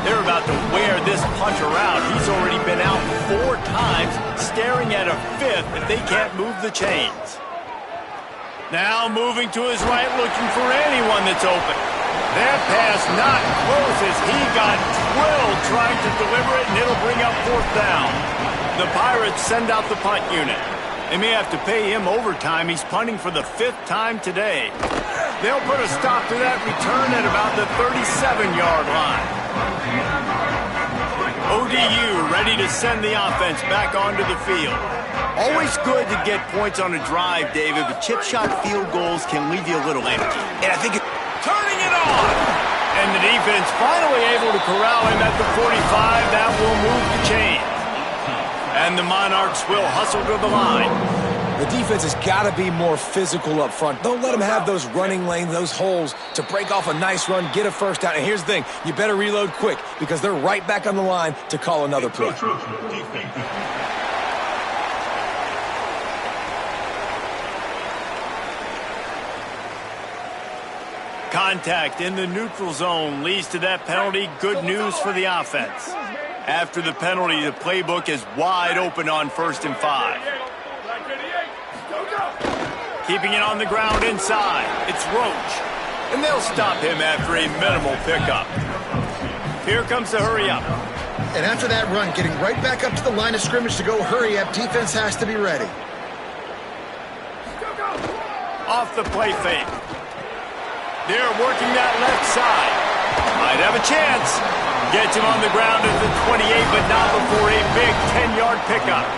They're about to wear this punter out. He's already been out 4 times, staring at a 5th if they can't move the chains. Now moving to his right, looking for anyone that's open. That pass not close as he got drilled trying to deliver it, and it'll bring up 4th down. The Pirates send out the punt unit. They may have to pay him overtime. He's punting for the 5th time today. They'll put a stop to that return at about the 37-yard line. ODU ready to send the offense back onto the field. Always good to get points on a drive, David, but chip shot field goals can leave you a little empty. And I think turning it on! And the defense finally able to corral him at the 45. That will move the chains. And the Monarchs will hustle to the line. the defense has got to be more physical up front. Don't let them have those running lanes, those holes to break off a nice run, get a first down. And here's the thing, you better reload quick because they're right back on the line to call another play. Contact in the neutral zone leads to that penalty. Good news for the offense. After the penalty, the playbook is wide open on 1st and 5. Keeping it on the ground inside. It's Roach. And they'll stop him after a minimal pickup. Here comes the hurry up. And after that run, getting right back up to the line of scrimmage to go hurry up, defense has to be ready. Off the play fake. They're working that left side. Might have a chance. Gets him on the ground at the 28, but not before a big 10-yard pickup.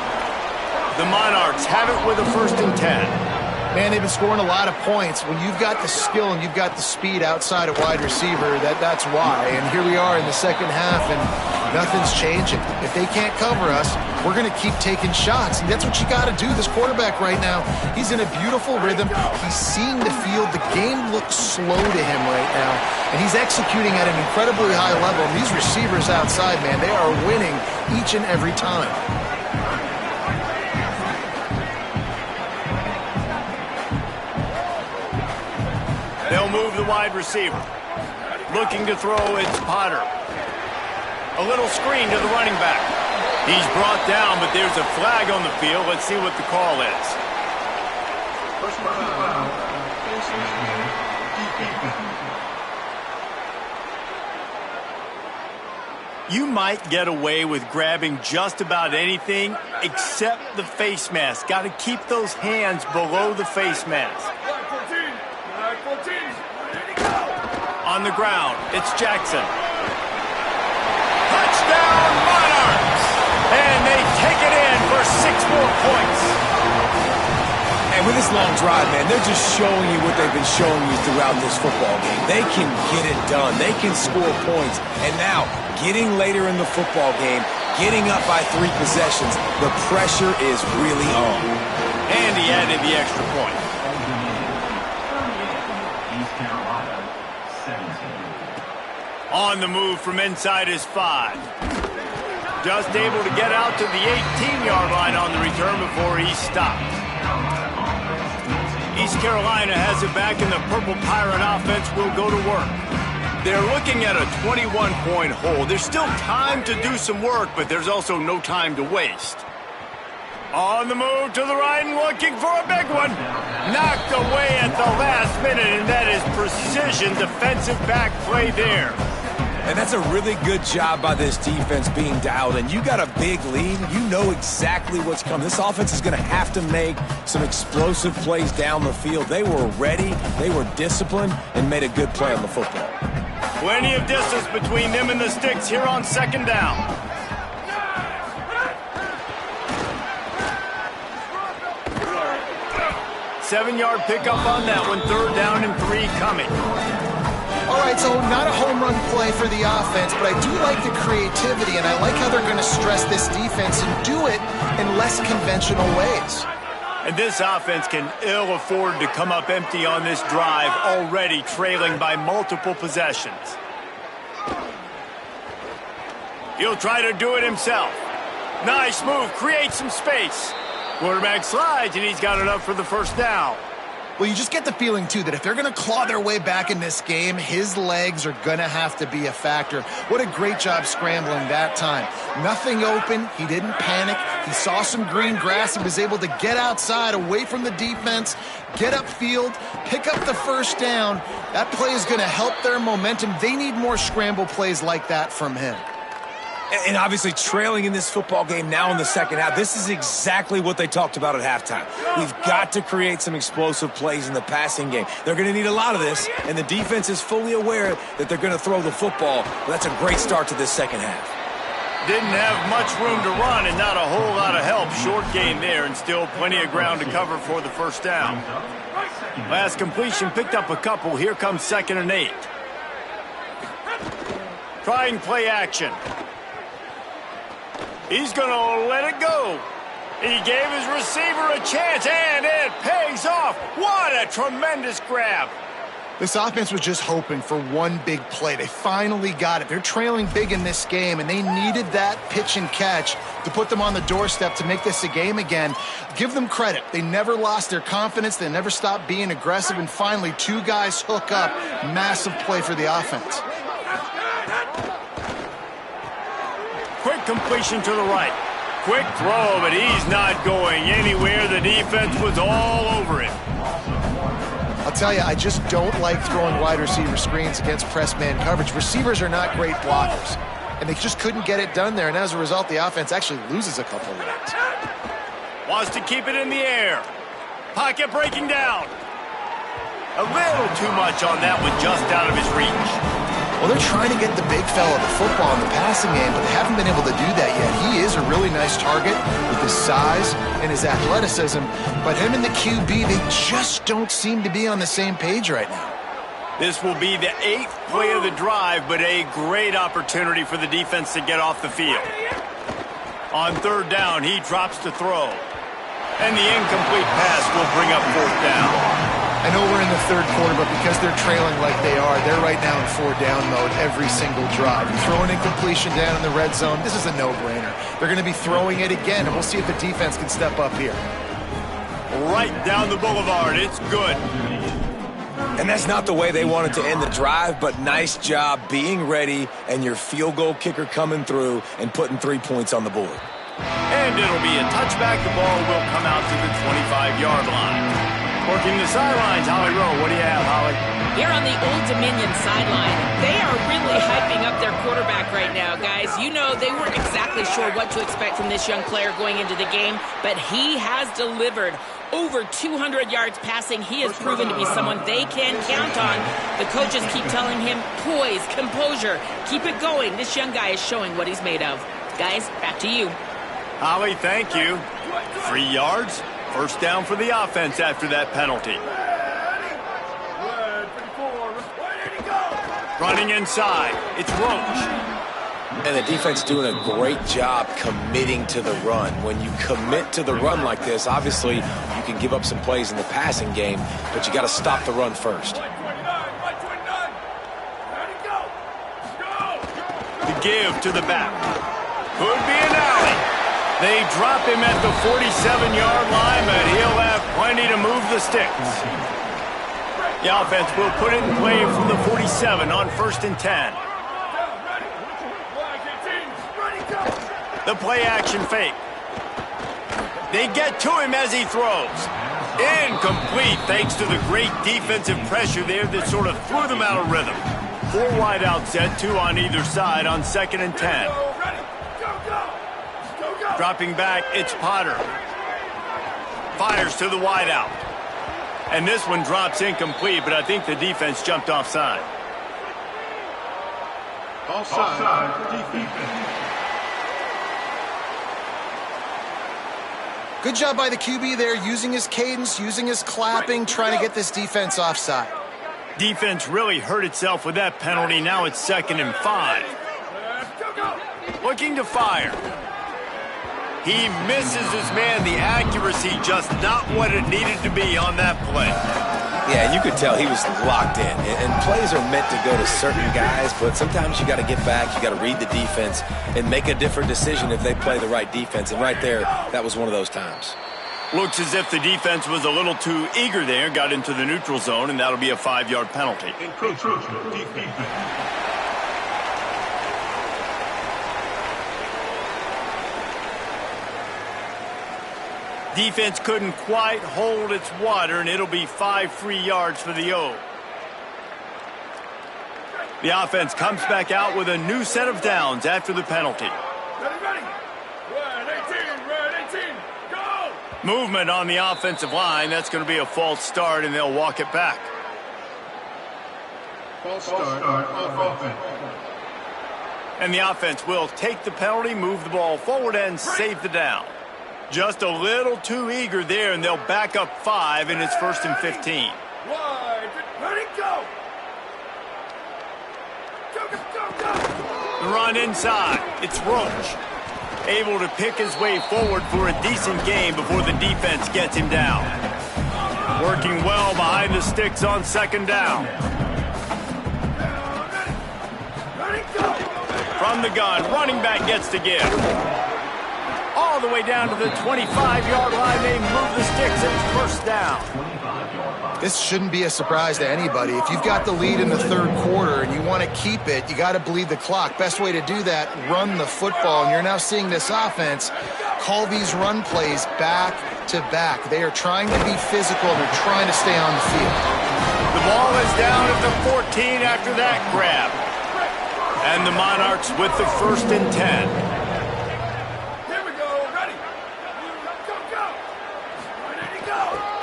The Monarchs have it with a 1st and 10. Man, they've been scoring a lot of points. When you've got the skill and you've got the speed outside of wide receiver, that's why. And here we are in the second half, and nothing's changing. If they can't cover us, we're going to keep taking shots. And that's what you got to do. This quarterback right now, he's in a beautiful rhythm. He's seeing the field. The game looks slow to him right now. And he's executing at an incredibly high level. And these receivers outside, man, they are winning each and every time. They'll move the wide receiver. Looking to throw, it's Potter. A little screen to the running back. He's brought down, but there's a flag on the field. Let's see what the call is. You might get away with grabbing just about anything except the face mask. Got to keep those hands below the face mask. On the ground, it's Jackson. Touchdown, Monarchs! And they take it in for 6 more points. And with this long drive, man, they're just showing you what they've been showing you throughout this football game. They can get it done. They can score points. And now, getting later in the football game, getting up by 3 possessions, the pressure is really on. And he added the extra point. On the move from inside his 5. Just able to get out to the 18-yard line on the return before he stopped. East Carolina has it back, and the Purple Pirate offense will go to work. They're looking at a 21-point hold. There's still time to do some work, but there's also no time to waste. On the move to the right and looking for a big one. Knocked away at the last minute, and that is precision defensive back play there. And that's a really good job by this defense being dialed in. You got a big lead. You know exactly what's coming. This offense is going to have to make some explosive plays down the field. They were ready, they were disciplined, and made a good play on the football. Plenty of distance between them and the sticks here on 2nd down. Seven-yard pickup on that one. 3rd down and 3 coming. All right, so not a home run play for the offense, but I do like the creativity, and I like how they're going to stress this defense and do it in less conventional ways. And this offense can ill afford to come up empty on this drive, already trailing by multiple possessions. He'll try to do it himself. Nice move, create some space. Quarterback slides, and he's got enough for the first down. Well, you just get the feeling, too, that if they're going to claw their way back in this game, his legs are going to have to be a factor. What a great job scrambling that time. Nothing open. He didn't panic. He saw some green grass. He was able to get outside, away from the defense, get upfield, pick up the first down. That play is going to help their momentum. They need more scramble plays like that from him. And obviously trailing in this football game now in the second half, this is exactly what they talked about at halftime. We've got to create some explosive plays in the passing game. They're going to need a lot of this, and the defense is fully aware that they're going to throw the football. But that's a great start to this second half. Didn't have much room to run and not a whole lot of help. Short gain there and still plenty of ground to cover for the first down. Last completion picked up a couple. Here comes 2nd and 8. Trying play action. He's going to let it go. He gave his receiver a chance, and it pays off. What a tremendous grab. This offense was just hoping for one big play. They finally got it. They're trailing big in this game, and they needed that pitch and catch to put them on the doorstep to make this a game again. Give them credit. They never lost their confidence. They never stopped being aggressive, and finally 2 guys hook up. Massive play for the offense. Quick completion to the right. Quick throw, but he's not going anywhere. The defense was all over him. I'll tell you, I just don't like throwing wide receiver screens against press man coverage. Receivers are not great blockers, and they just couldn't get it done there, and as a result, the offense actually loses a couple of yards. Wants to keep it in the air. Pocket breaking down. A little too much on that one, just out of his reach. Well, they're trying to get the big fella the football in the passing game, but they haven't been able to do that yet. He is a really nice target with his size and his athleticism, but him and the QB, they just don't seem to be on the same page right now. This will be the 8th play of the drive, but a great opportunity for the defense to get off the field. On 3rd down, he drops to throw. And the incomplete pass will bring up 4th down. I know we're in the 3rd quarter, but because they're trailing like they are, they're right now in 4-down mode every single drive. You throw an incompletion down in the red zone, this is a no-brainer. They're going to be throwing it again, and we'll see if the defense can step up here. Right down the boulevard, it's good. And that's not the way they wanted to end the drive, but nice job being ready and your field goal kicker coming through and putting 3 points on the board. And it'll be a touchback. The ball will come out to the 25-yard line. Working the sidelines, Holly Rowe. What do you have, Holly? Here on the Old Dominion sideline, they are really hyping up their quarterback right now, guys. You know, they weren't exactly sure what to expect from this young player going into the game, but he has delivered over 200 yards passing. He has proven to be someone they can count on. The coaches keep telling him, poise, composure, keep it going. This young guy is showing what he's made of. Guys, back to you. Holly, thank you. 3 yards. First down for the offense after that penalty. Running inside. It's Roach. And the defense doing a great job committing to the run. When you commit to the run like this, obviously you can give up some plays in the passing game, but you got to stop the run first. The give to the back. Could be an alley. They drop him at the 47-yard line, but he'll have plenty to move the sticks. The offense will put it in play from the 47 on 1st and 10. The play action fake. They get to him as he throws. Incomplete thanks to the great defensive pressure there that sort of threw them out of rhythm. 4 wide out set, 2 on either side on 2nd and 10. Dropping back, it's Potter. Fires to the wideout. And this one drops incomplete, but I think the defense jumped offside. Offside defense. Good job by the QB there, using his cadence, using his clapping, trying to get this defense offside. Defense really hurt itself with that penalty. Now it's 2nd and 5. Looking to fire. He misses his man. The accuracy just not what it needed to be on that play. Yeah, you could tell he was locked in. And plays are meant to go to certain guys, but sometimes you got to get back, you got to read the defense, and make a different decision if they play the right defense. And right there, that was one of those times. Looks as if the defense was a little too eager there, got into the neutral zone, and that'll be a 5-yard penalty. Defense couldn't quite hold its water, and it'll be 5 free yards for the O. The offense comes back out with a new set of downs after the penalty. Movement on the offensive line. That's going to be a false start, and they'll walk it back. False start on offense. And the offense will take the penalty, move the ball forward, and save the down. Just a little too eager there, and they'll back up 5, and it's 1st and 15. Wide, ready, go! The run inside. It's Roach. Able to pick his way forward for a decent game before the defense gets him down. Working well behind the sticks on 2nd down. From the gun, running back gets to give. All the way down to the 25-yard line. They move the sticks, and it's 1st down. This shouldn't be a surprise to anybody. If you've got the lead in the 3rd quarter and you want to keep it, you got to bleed the clock. Best way to do that, run the football. And you're now seeing this offense call these run plays back to back. They are trying to be physical. They're trying to stay on the field. The ball is down at the 14 after that grab. And the Monarchs with the 1st and 10.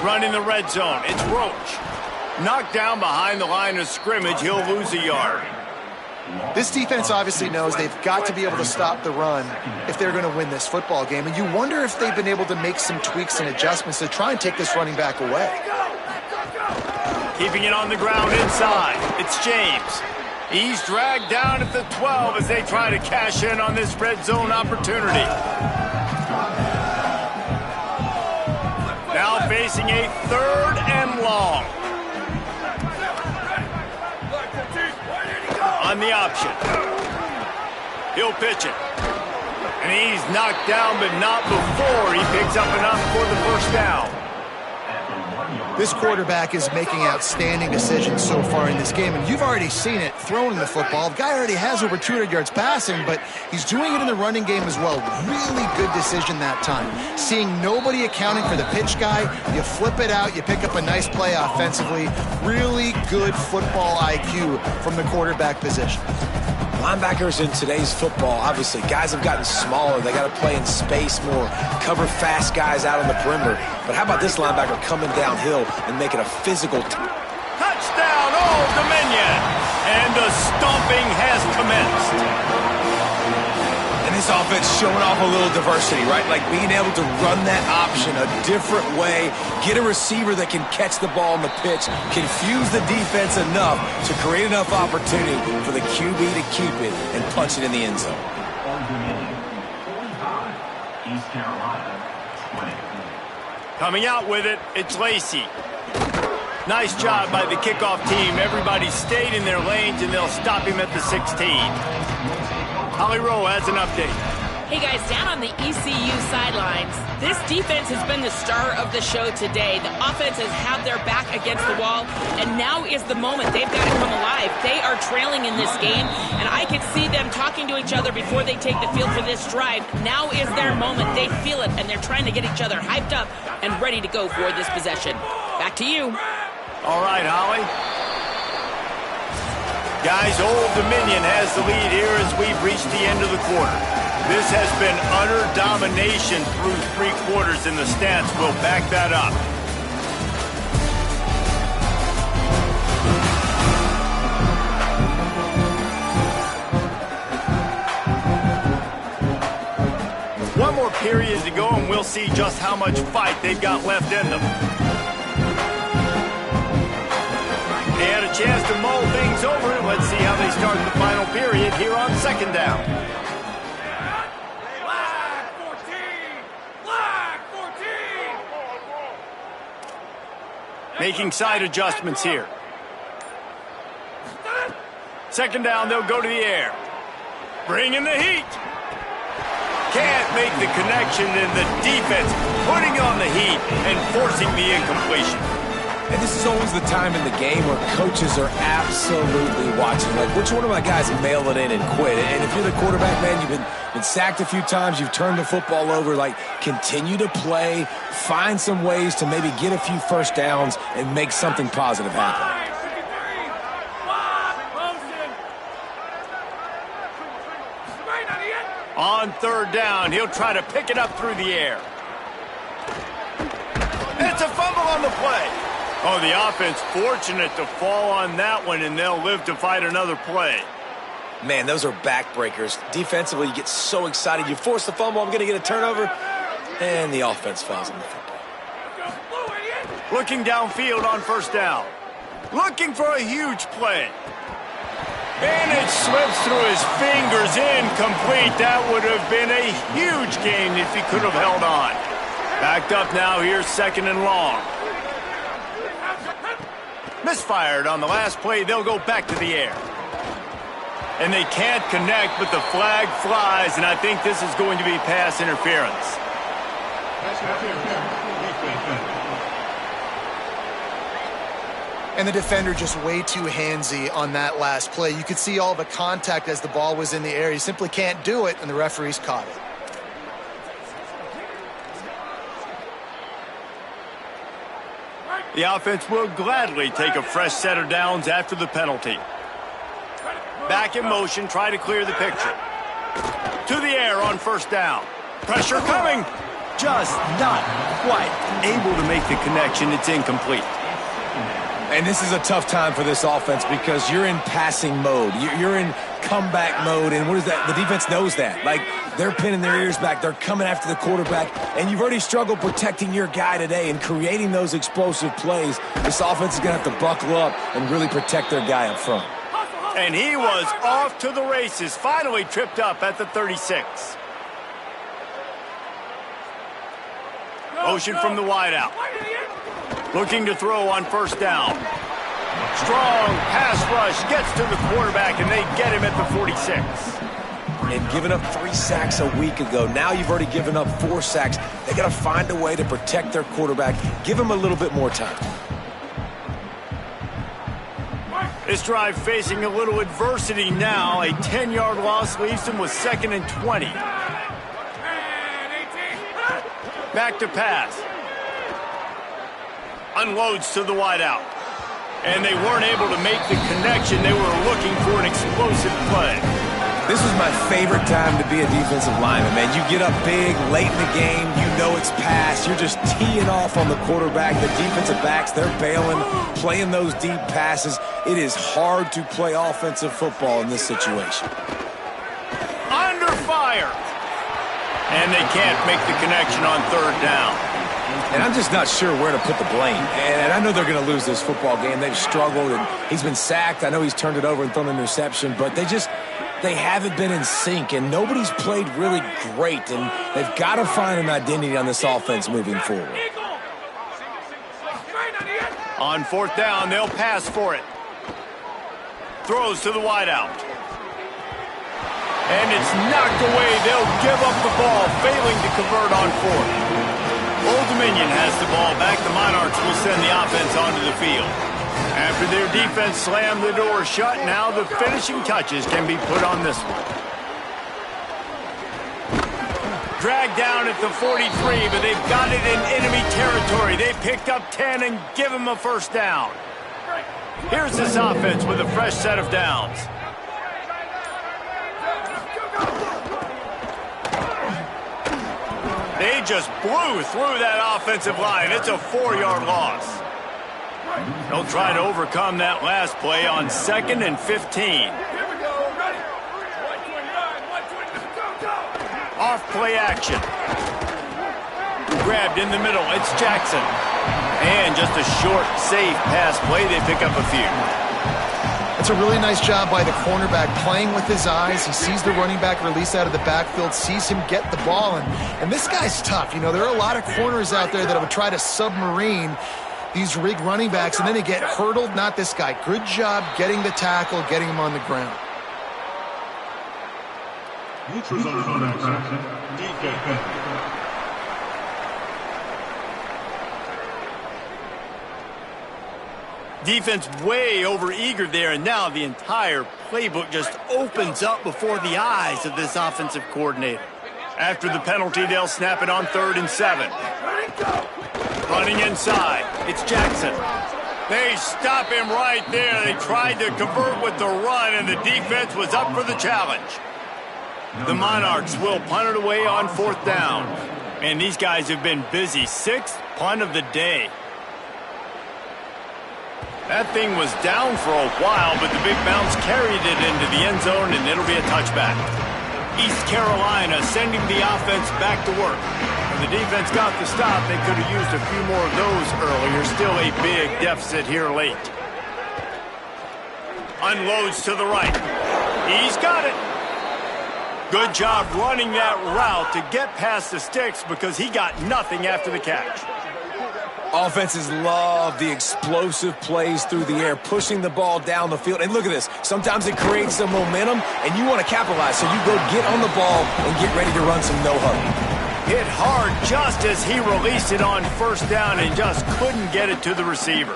Running the red zone. It's Roach. Knocked down behind the line of scrimmage. He'll lose a yard. This defense obviously knows they've got to be able to stop the run if they're going to win this football game. And you wonder if they've been able to make some tweaks and adjustments to try and take this running back away. Keeping it on the ground inside. It's James. He's dragged down at the 12 as they try to cash in on this red zone opportunity. Now facing a 3rd and long. On the option. He'll pitch it. And he's knocked down, but not before he picks up enough for the 1st down. This quarterback is making outstanding decisions so far in this game, and you've already seen it throwing the football. The guy already has over 200 yards passing, but he's doing it in the running game as well. Really good decision that time. Seeing nobody accounting for the pitch guy, you flip it out, you pick up a nice play offensively. Really good football IQ from the quarterback position. Linebackers in today's football, obviously, guys have gotten smaller. They got to play in space more, cover fast guys out on the perimeter. But how about this linebacker coming downhill and making a physical touchdown, Old Dominion! And the stomping has commenced. And this offense showing off a little diversity, right? Like being able to run that option a different way, get a receiver that can catch the ball on the pitch, confuse the defense enough to create enough opportunity for the QB to keep it and punch it in the end zone. Coming out with it, it's Lacey. Nice job by the kickoff team. Everybody stayed in their lanes, and they'll stop him at the 16. Holly Rowe has an update. Hey guys, down on the ECU sidelines, this defense has been the star of the show today. The offense has had their back against the wall, and now is the moment. They've got to come alive. They are trailing in this game, and I could see them talking to each other before they take the field for this drive. Now is their moment. They feel it, and they're trying to get each other hyped up and ready to go for this possession. Back to you. All right, Holly. Guys, Old Dominion has the lead here as we've reached the end of the quarter. This has been utter domination through 3 quarters, and the stats will back that up. One more period to go, and we'll see just how much fight they've got left in them. They had a chance to mull things over. Let's see how they start the final period here on 2nd down. Making side adjustments here. Second down, they'll go to the air. Bringing the heat. Can't make the connection, and the defense putting on the heat and forcing the incompletion. And this is always the time in the game where coaches are absolutely watching. Like, which one of my guys mail it in and quit? And if you're the quarterback, man, you've been sacked a few times, you've turned the football over, like, continue to play, find some ways to maybe get a few first downs and make something positive happen. On third down, he'll try to pick it up through the air. It's a fumble on the play. Oh, the offense fortunate to fall on that one, and they'll live to fight another play. Man, those are backbreakers. Defensively, you get so excited. You force the fumble, I'm going to get a turnover, and the offense falls on the football. Looking downfield on first down. Looking for a huge play. And it slips through his fingers, incomplete. That would have been a huge gain if he could have held on. Backed up now, here's second and long. Misfired on the last play, they'll go back to the air. And they can't connect, but the flag flies, and I think this is going to be pass interference. And the defender just way too handsy on that last play. You could see all the contact as the ball was in the air. He simply can't do it, and the referees caught it. The offense will gladly take a fresh set of downs after the penalty. Back in motion, try to clear the picture. To the air on first down. Pressure coming. Just not quite able to make the connection. It's incomplete. And this is a tough time for this offense because you're in passing mode. You're in comeback mode, and what is that? The defense knows that. Like, they're pinning their ears back. They're coming after the quarterback, and you've already struggled protecting your guy today and creating those explosive plays. This offense is going to have to buckle up and really protect their guy up front. And he was off to the races, finally tripped up at the 36. Motion from the wideout. Looking to throw on first down. Strong pass rush gets to the quarterback, and they get him at the 46. And giving up 3 sacks a week ago. Now you've already given up 4 sacks. They got to find a way to protect their quarterback. Give him a little bit more time. This drive facing a little adversity now. A 10-yard loss leaves them with 2nd and 20. Back to pass. Unloads to the wideout. And they weren't able to make the connection. They were looking for an explosive play. This was my favorite time to be a defensive lineman, man. You get up big, late in the game, you know it's pass. You're just teeing off on the quarterback. The defensive backs, they're bailing, playing those deep passes. It is hard to play offensive football in this situation. Under fire. And they can't make the connection on third down. And I'm just not sure where to put the blame. And I know they're going to lose this football game. They've struggled, and he's been sacked. I know he's turned it over and thrown an interception, but they haven't been in sync, and nobody's played really great, and they've got to find an identity on this offense moving forward. On fourth down, they'll pass for it. Throws to the wideout. And it's knocked away. They'll give up the ball, failing to convert on fourth. Old Dominion has the ball back. The Monarchs will send the offense onto the field. After their defense slammed the door shut, now the finishing touches can be put on this one. Dragged down at the 43, but they've got it in enemy territory. They picked up 10 and give them a first down. Here's this offense with a fresh set of downs. They just blew through that offensive line. It's a 4-yard loss. They'll try to overcome that last play on 2nd and 15. Off play action. Grabbed in the middle. It's Jackson. And just a short, safe pass play. They pick up a few. It's a really nice job by the cornerback playing with his eyes. He sees the running back release out of the backfield, sees him get the ball, and this guy's tough. You know, there are a lot of corners out there that would try to submarine these rig running backs, and then they get hurdled. Not this guy. Good job getting the tackle, getting him on the ground. Defense way over eager there, and now the entire playbook just opens up before the eyes of this offensive coordinator. After the penalty, they'll snap it on 3rd and 7. Running inside, it's Jackson. They stop him right there. They tried to convert with the run, and the defense was up for the challenge. The Monarchs will punt it away on 4th down. And these guys have been busy. 6th punt of the day. That thing was down for a while, but the big bounce carried it into the end zone, and it'll be a touchback. East Carolina sending the offense back to work. When the defense got the stop, they could have used a few more of those earlier. Still a big deficit here late. Unloads to the right. He's got it. Good job running that route to get past the sticks because he got nothing after the catch. Offenses love the explosive plays through the air, pushing the ball down the field. And look at this. Sometimes it creates some momentum, and you want to capitalize. So you go get on the ball and get ready to run some no-huddle. Hit hard just as he released it on 1st down and just couldn't get it to the receiver.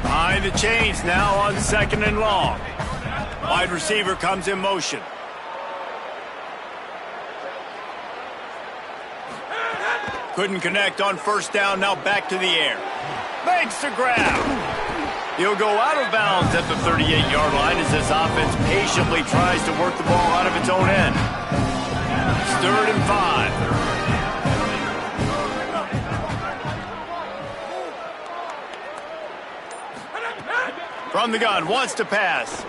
Behind the chains now on 2nd and long. Wide receiver comes in motion. Couldn't connect on 1st down, now back to the air. Makes the grab. He'll go out of bounds at the 38-yard line as this offense patiently tries to work the ball out of its own end. It's 3rd and 5. From the gun, wants to pass.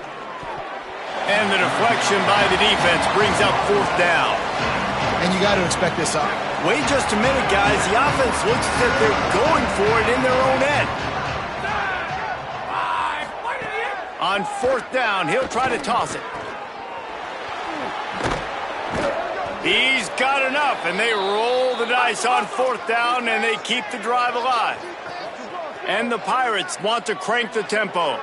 And the deflection by the defense brings up 4th down. And you got to expect this up. Wait just a minute, guys. The offense looks as if they're going for it in their own end. On 4th down, he'll try to toss it. He's got enough, and they roll the dice on 4th down, and they keep the drive alive. And the Pirates want to crank the tempo.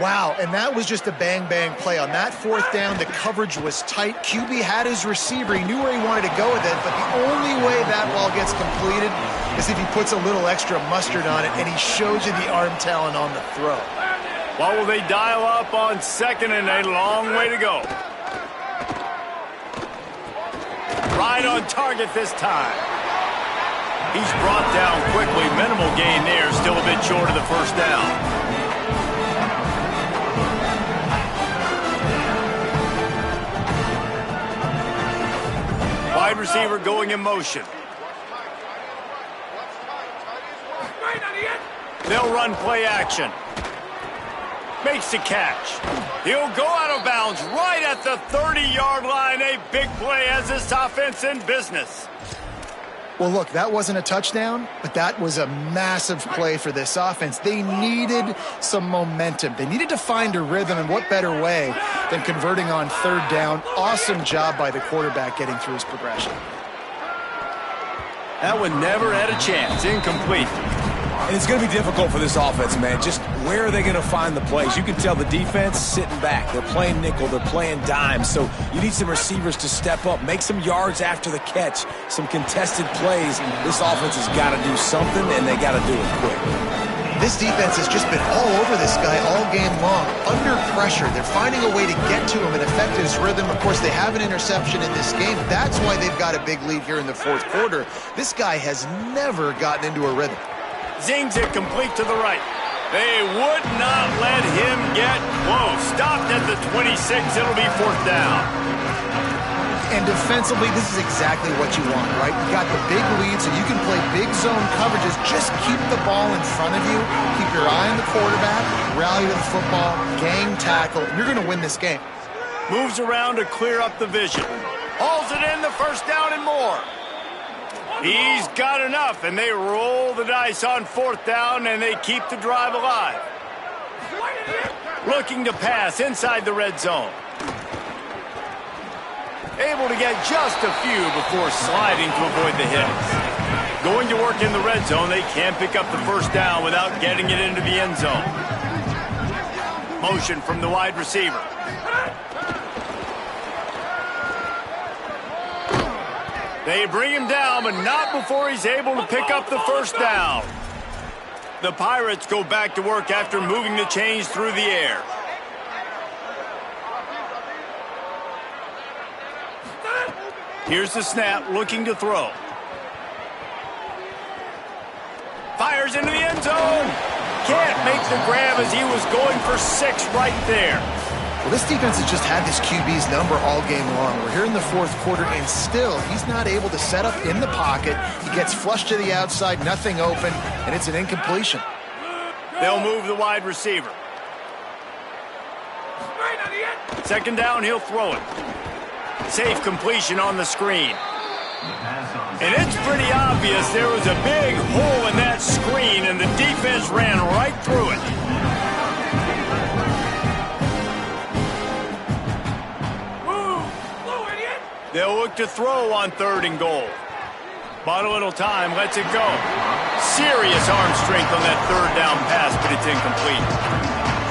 Wow, and that was just a bang-bang play. On that 4th down, the coverage was tight. QB had his receiver. He knew where he wanted to go with it, but the only way that ball gets completed is if he puts a little extra mustard on it, and he shows you the arm talent on the throw. What will they dial up on 2nd and a long way to go? Right on target this time. He's brought down quickly. Minimal gain there, still a bit short of the 1st down. Wide receiver going in motion. They'll run play action. Makes the catch. He'll go out of bounds right at the 30-yard line. A big play as this offense in business. Well, look, that wasn't a touchdown, but that was a massive play for this offense. They needed some momentum. They needed to find a rhythm, and what better way than converting on 3rd down. Awesome job by the quarterback getting through his progression. That one never had a chance. Incomplete. And it's going to be difficult for this offense, man. Just where are they going to find the plays? You can tell the defense sitting back. They're playing nickel. They're playing dime. So you need some receivers to step up, make some yards after the catch, some contested plays. This offense has got to do something, and they got to do it quick. This defense has just been all over this guy all game long. Under pressure, they're finding a way to get to him and affect his rhythm. Of course, they have an interception in this game. That's why they've got a big lead here in the 4th quarter. This guy has never gotten into a rhythm. Zings it complete to the right. They would not let him get close. Stopped at the 26. It'll be 4th down. And defensively, this is exactly what you want, right? You got the big lead, so you can play big zone coverages. Just keep the ball in front of you. Keep your eye on the quarterback. Rally to the football. Gang tackle. You're going to win this game. Moves around to clear up the vision. Hauls it in, the 1st down and more. He's got enough, and they roll the dice on 4th down, and they keep the drive alive. Looking to pass inside the red zone. Able to get just a few before sliding to avoid the hits. Going to work in the red zone, they can't pick up the first down without getting it into the end zone. Motion from the wide receiver. They bring him down, but not before he's able to pick up the first down. The Pirates go back to work after moving the chains through the air. Here's the snap, looking to throw. Fires into the end zone. Can't make the grab as he was going for 6 right there. Well, this defense has just had this QB's number all game long. We're here in the fourth quarter, and still he's not able to set up in the pocket. He gets flushed to the outside, nothing open, and it's an incompletion. They'll move the wide receiver. Second down, he'll throw it. Safe completion on the screen. And it's pretty obvious there was a big hole in that screen, and the defense ran right through it. They'll look to throw on 3rd and goal. Bought a little time, lets it go. Serious arm strength on that 3rd down pass, but it's incomplete.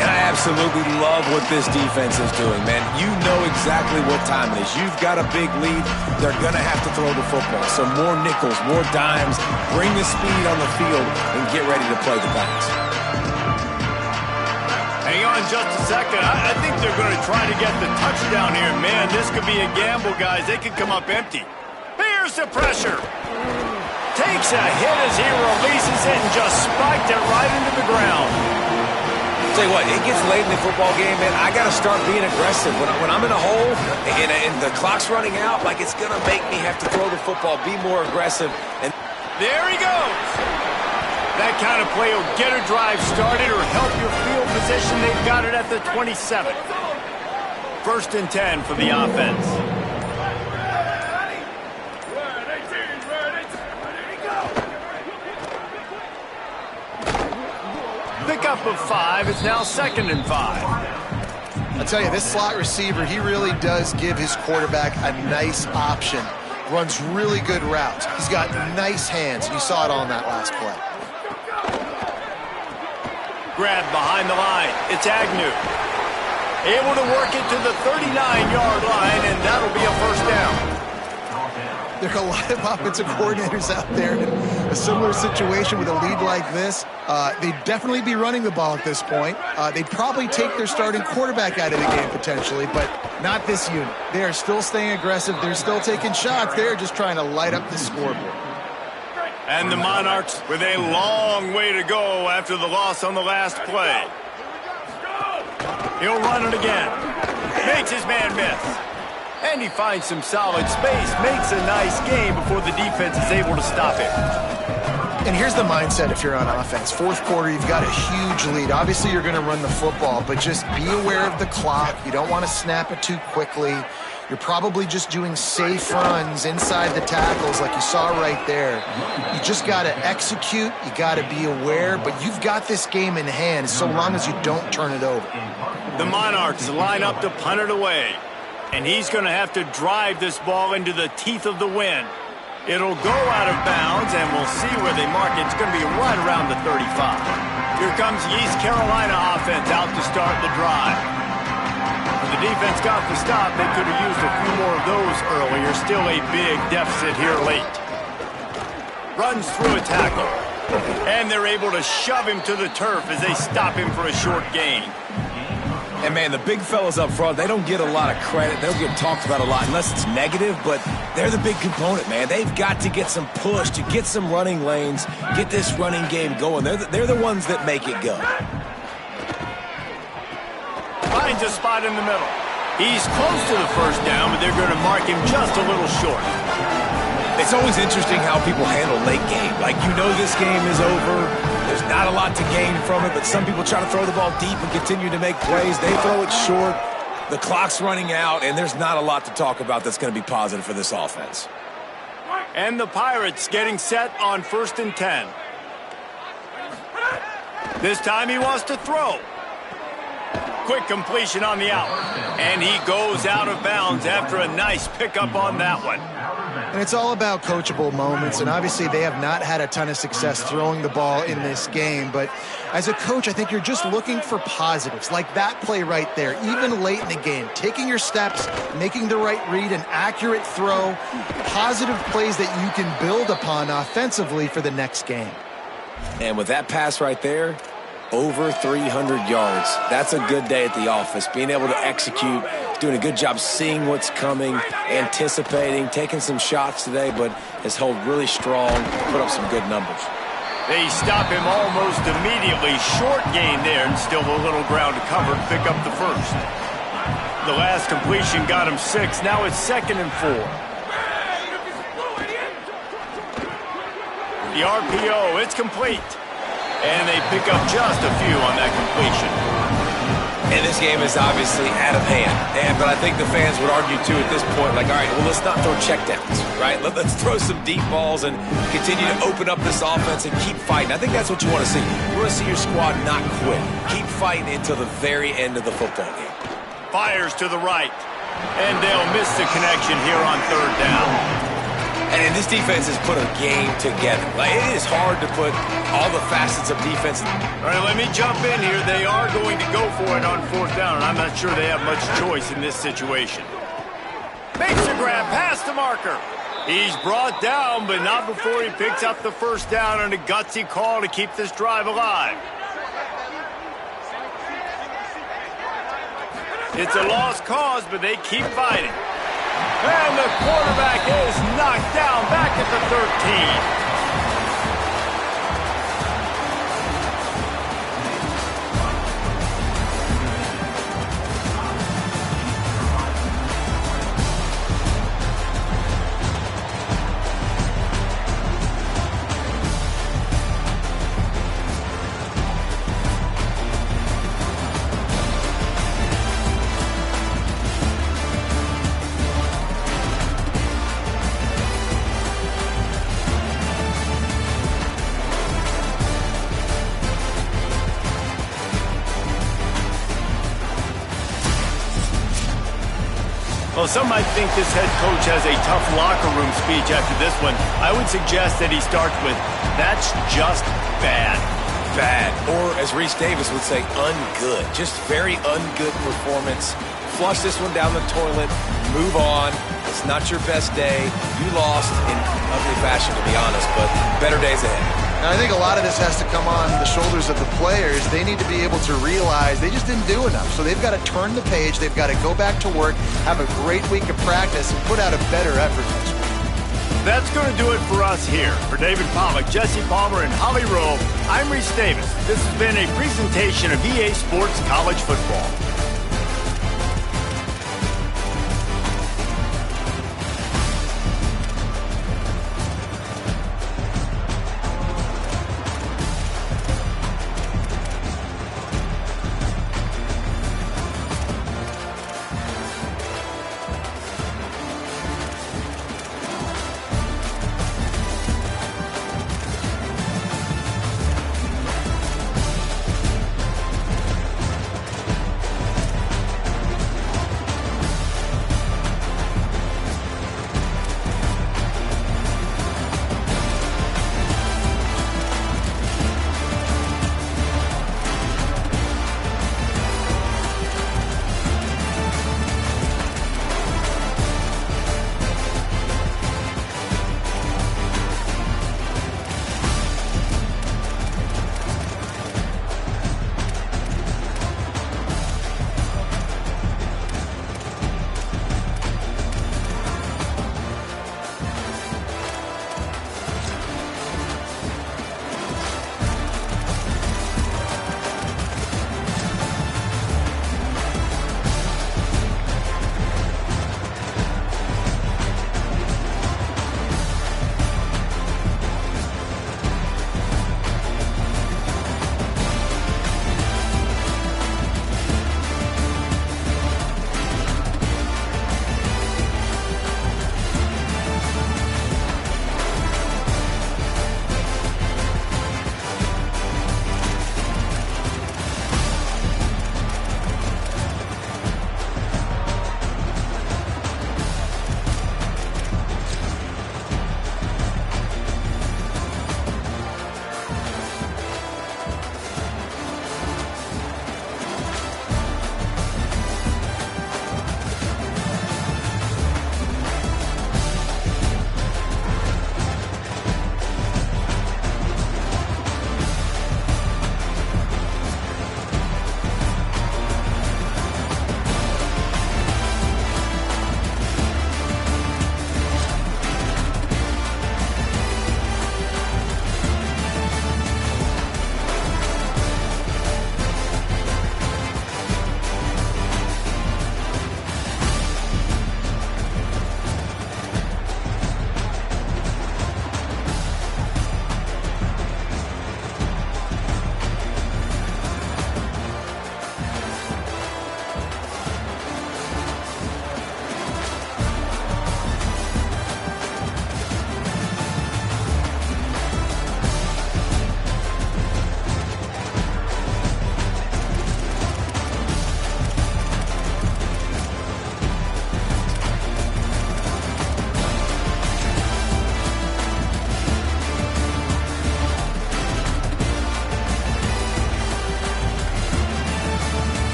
And I absolutely love what this defense is doing, man. You know exactly what time it is. You've got a big lead. They're going to have to throw the football. So more nickels, more dimes. Bring the speed on the field and get ready to play the bounce. Hang on just a second. I think they're going to try to get the touchdown here. Man, this could be a gamble, guys. They could come up empty. Here's the pressure. Takes a hit as he releases it and just spiked it right into the ground. Tell you what, it gets late in the football game, man. I got to start being aggressive. When I'm in a hole and the clock's running out, like it's going to make me have to throw the football, be more aggressive. And there he goes. That kind of play will get a drive started or help your field position. They've got it at the 27. 1st and 10 for the offense. Pickup of 5. It's now 2nd and 5. I'll tell you, this slot receiver, he really does give his quarterback a nice option. Runs really good routes. He's got nice hands. You saw it on that last play. Grab behind the line. It's Agnew. Able to work it to the 39-yard line, and that'll be a first down. There are a lot of offensive coordinators out there in a similar situation with a lead like this. They'd definitely be running the ball at this point. They'd probably take their starting quarterback out of the game potentially, but not this unit. They are still staying aggressive. They're still taking shots. They're just trying to light up the scoreboard. And the Monarchs with a long way to go after the loss on the last play. He'll run it again. Makes his man miss. And he finds some solid space. Makes a nice game before the defense is able to stop him. And here's the mindset if you're on offense. Fourth quarter, you've got a huge lead. Obviously, you're going to run the football, but just be aware of the clock. You don't want to snap it too quickly. You're probably just doing safe runs inside the tackles like you saw right there. You just got to execute. You got to be aware, but you've got this game in hand so long as you don't turn it over. The Monarchs line up to punt it away, and he's going to have to drive this ball into the teeth of the wind. It'll go out of bounds, and we'll see where they mark it. It's going to be right around the 35. Here comes the East Carolina offense out to start the drive. When the defense got the stop, they could have used a few more of those earlier. Still a big deficit here late. Runs through a tackle. And they're able to shove him to the turf as they stop him for a short gain. And, man, the big fellas up front, they don't get a lot of credit. They don't get talked about a lot unless it's negative, but they're the big component, man. They've got to get some push, to get some running lanes, get this running game going. They're the ones that make it go. Finds a spot in the middle. He's close to the first down, but they're going to mark him just a little short. It's always interesting how people handle late game. Like, you know this game is over. There's not a lot to gain from it, but some people try to throw the ball deep and continue to make plays. They throw it short. The clock's running out, and there's not a lot to talk about that's going to be positive for this offense. And the Pirates getting set on 1st and 10. This time he wants to throw. quick completion on the out. And he goes out of bounds after a nice pickup on that one. And it's all about coachable moments, and obviously they have not had a ton of success throwing the ball in this game, but as a coach, I think you're just looking for positives, like that play right there, even late in the game, taking your steps, making the right read, an accurate throw, positive plays that you can build upon offensively for the next game. And with that pass right there, over 300 yards. That's a good day at the office. Being able to execute, doing a good job seeing what's coming, anticipating, taking some shots today, but has held really strong, put up some good numbers. They stop him almost immediately. Short gain there, and still a little ground to cover to pick up the first. The last completion got him 6. Now it's 2nd and 4. The RPO, it's complete. And they pick up just a few on that completion. And this game is obviously out of hand. But I think the fans would argue, too, at this point, like, all right, well, let's not throw checkdowns, right? Let's throw some deep balls and continue to open up this offense and keep fighting. I think that's what you want to see. You want to see your squad not quit. Keep fighting until the very end of the football game. Fires to the right. And they'll miss the connection here on 3rd down. And this defense has put a game together. Like, it is hard to put all the facets of defense. All right, let me jump in here. They are going to go for it on 4th down, and I'm not sure they have much choice in this situation. Makes a grab past the marker. He's brought down, but not before he picks up the 1st down on a gutsy call to keep this drive alive. It's a lost cause, but they keep fighting. And the quarterback is knocked down back at the 13. Well, some might think this head coach has a tough locker room speech after this one. I would suggest that he starts with, "That's just bad." Bad. Or, as Reese Davis would say, ungood. Just very ungood performance. Flush this one down the toilet. Move on. It's not your best day. You lost in ugly fashion, to be honest, but better days ahead. And I think a lot of this has to come on the shoulders of the players. They need to be able to realize they just didn't do enough. So they've got to turn the page. They've got to go back to work, have a great week of practice, and put out a better effort next week. That's going to do it for us here. For David Pollack, Jesse Palmer, and Holly Rowe, I'm Reese Davis. This has been a presentation of EA Sports College Football.